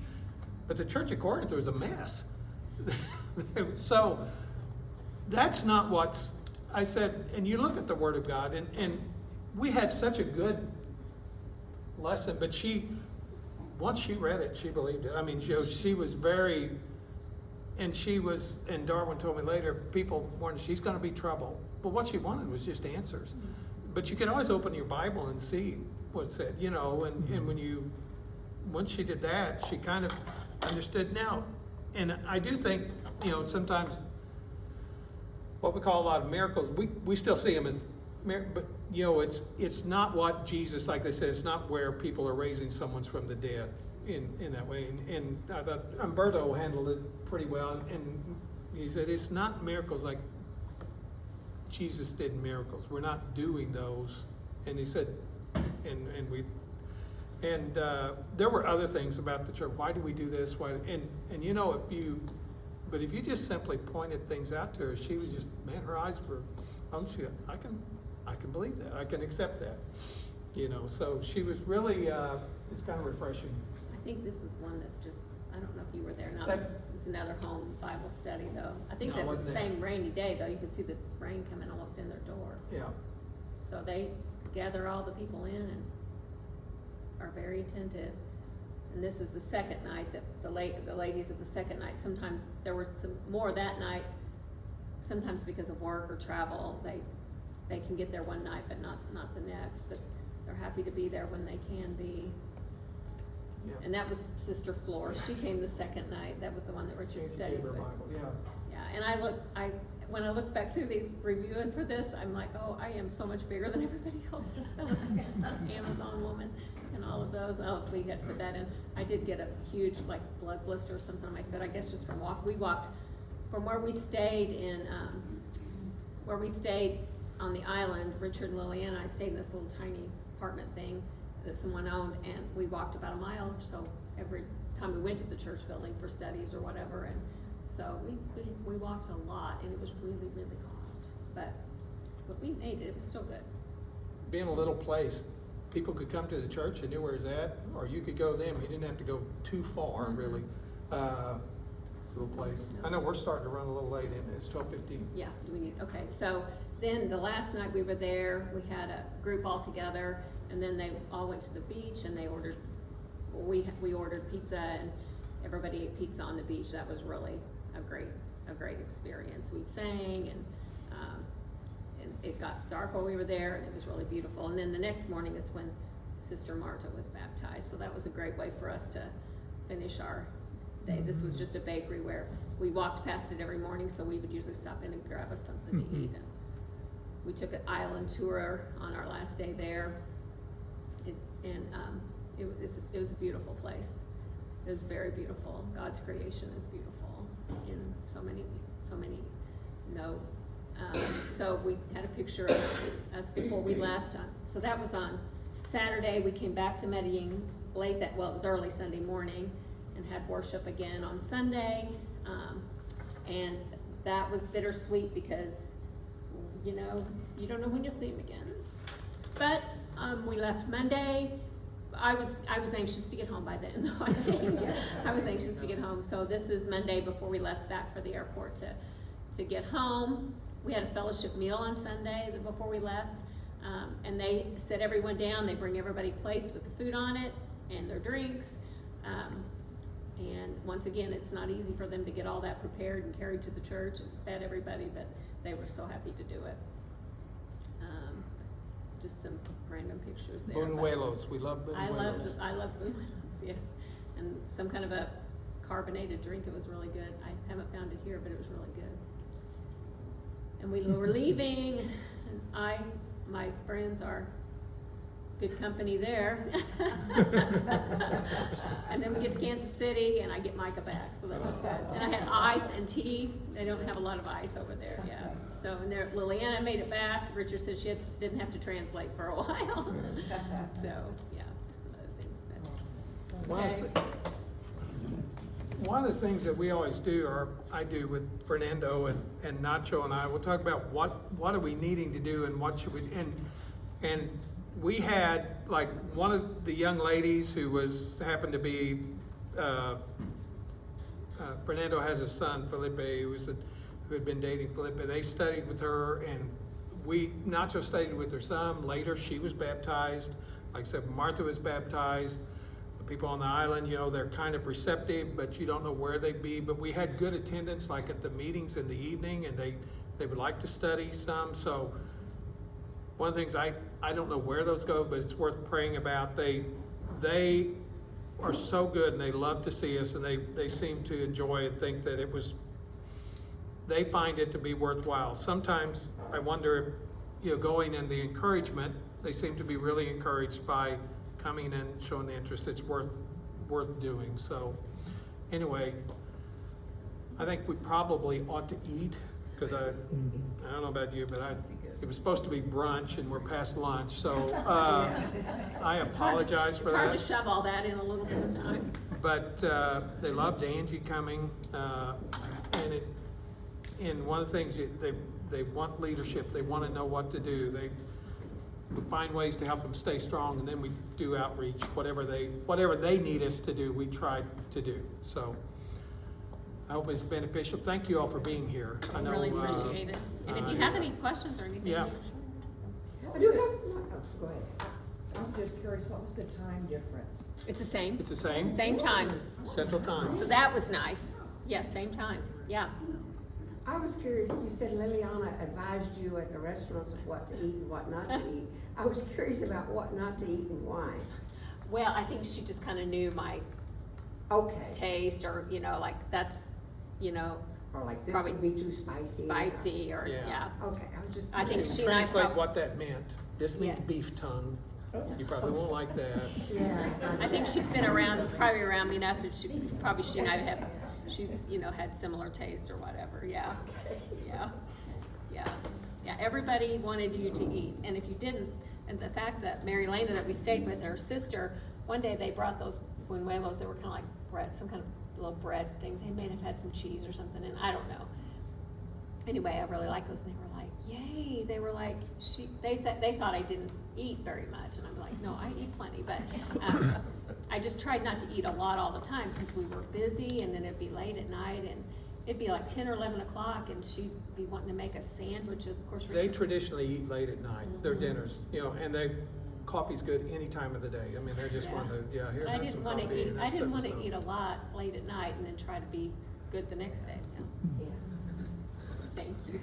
but the church of Corinth was a mess. So that's not what's, I said, and you look at the Word of God, and we had such a good lesson, but once she read it, she believed it. I mean, she was very, and Darwin told me later, people warned, she's going to be trouble. But what she wanted was just answers. But you can always open your Bible and see what it said, and once she did that, she kind of understood now. And I do think, sometimes what we call a lot of miracles, we still see them as miracles, but it's not what Jesus, like they said, it's not where people are raising someone from the dead in that way. And I thought Umberto handled it pretty well, and he said it's not miracles like Jesus did miracles. We're not doing those And he said, and there were other things about the church. Why do we do this? Why? And you know, if you just simply pointed things out to her, she was just, man, her eyes were, I can believe that. I can accept that. You know, so she was really, it's kind of refreshing. I think this was one that just, I don't know if you were there or not. That's- It's another home Bible study though. I think No, I that was the wasn't there. same rainy day though. You could see the rain coming almost in their door. Yeah. So they gather all the people in and are very attentive. And this is the second night that the ladies of the second night, sometimes there was some more that night, sometimes because of work or travel, they can get there one night but not the next, but they're happy to be there when they can be. Yeah. And that was Sister Flor. She came the second night. That was the one that Richard Angie studied gave her with. Bible, yeah. Yeah, and when I look back through these reviewing for this, I'm like, oh, I am so much bigger than everybody else. I look at Amazon woman and all of those. Oh, we had to put that in. I did get a huge like blood blister or something on my foot, I guess just from we walked from where we stayed on the island. Richard and Lillian and I stayed in this little tiny apartment thing that someone owned, and we walked about a mile or so every time we went to the church building for studies or whatever, and so we walked a lot, and it was really, really hot, but we made it. It was still good. Being a little place, people could come to the church and knew where it's at, or you could go to them. You didn't have to go too far, really. It's a little place. I know we're starting to run a little late, and it's 12:15. Yeah, do we need, okay, so then the last night we were there, we had a group all together, and then they all went to the beach and they ordered, we ordered pizza and everybody ate pizza on the beach. That was really a great experience. We sang and it got dark while we were there, and it was really beautiful. And then the next morning is when Sister Marta was baptized, so that was a great way for us to finish our day. This was just a bakery where we walked past it every morning, so we would usually stop in and grab us something to eat. And we took an island tour on our last day there, it was a beautiful place. It was very beautiful. God's creation is beautiful in so many notes. So we had a picture of us before we left. So that was on Saturday. We came back to Medellin late it was early Sunday morning, and had worship again on Sunday. And that was bittersweet because, you know, you don't know when you'll see him again. But we left Monday. I was anxious to get home by then, though. I was anxious to get home. So this is Monday before we left back for the airport to get home. We had a fellowship meal on Sunday before we left, and they sit everyone down. They bring everybody plates with the food on it and their drinks. And once again, it's not easy for them to get all that prepared and carried to the church and fed everybody, but they were so happy to do it. Just some random pictures there. Buñuelos, we love buñuelos. I love buñuelos, yes. And some kind of a carbonated drink. It was really good. I haven't found it here, but it was really good. And we were leaving, and my friends are good company there. And then we get to Kansas City, and I get Micah back, so that was good. And I had ice and tea. They don't have a lot of ice over there, yeah. So, and there, Liliana made it back. Richard said she didn't have to translate for a while. So, yeah, just some other things. But. One of the things that we always do, or I do with Fernando and Nacho and I, we'll talk about what are we needing to do and what should we, and we had, like, one of the young ladies who happened to be, Fernando has a son, Felipe, who had been dating Felipe. They studied with her, and Nacho studied with her son. Later, she was baptized. Like I said, Martha was baptized. The people on the island, you know, they're kind of receptive, but you don't know where they'd be. But we had good attendance, like at the meetings in the evening, and they would like to study some. So one of the things, I don't know where those go, but it's worth praying about. They are so good, and they love to see us, and they seem to enjoy and think that they find it to be worthwhile. Sometimes I wonder if, going in the encouragement, they seem to be really encouraged by coming and showing the interest. It's worth doing. So anyway, I think we probably ought to eat, because I don't know about you, but it was supposed to be brunch and we're past lunch, so, I apologize for It's hard to that. shove all that in a little bit of time. But, they loved Angie coming, and one of the things, they want leadership, they wanna know what to do, we find ways to help them stay strong, and then we do outreach, whatever they need us to do, we try to do, so. I hope it's beneficial. Thank you all for being here. I know, Really appreciate it. And if you have any questions or anything. Yeah. I do have, go ahead. I'm just curious, what was the time difference? It's the same. It's the same, Same time. Central Time. So that was nice. Yes, same time. Yeah. I was curious, you said Liliana advised you at the restaurants of what to eat and what not to eat. I was curious about what not to eat and why. Well, I think she just kind of knew my Okay. taste, or, like that's, Or like this Probably would be too spicy. spicy, or, Yeah. yeah. Okay, I was just. I think curious. she and I Translate prob- what that meant. This means Yeah. beef tongue. You probably won't like that. Yeah. I think she's been probably around me enough that she and I had similar taste or whatever, yeah. Okay. Yeah, everybody wanted you to eat, and if you didn't, and the fact that Mary Lena that we stayed with, her sister, one day they brought those buñuelos, they were kind of like bread, some kind of little bread things, they may have had some cheese or something, and I don't know. Anyway, I really like those, and they were like, yay, they were like, they thought I didn't eat very much, and I'm like, no, I eat plenty, but, I just tried not to eat a lot all the time, because we were busy, and then it'd be late at night, and it'd be like 10 or 11 o'clock, and she'd be wanting to make us sandwiches, of course. They Richard- traditionally eat late at night, their dinners, and coffee's good any time of the day. I mean, they're just one of the, here, I have didn't some want coffee. to eat. and I that's didn't it, want to so. eat a lot late at night and then try to be good the next day. Yeah. Yeah. Thank you.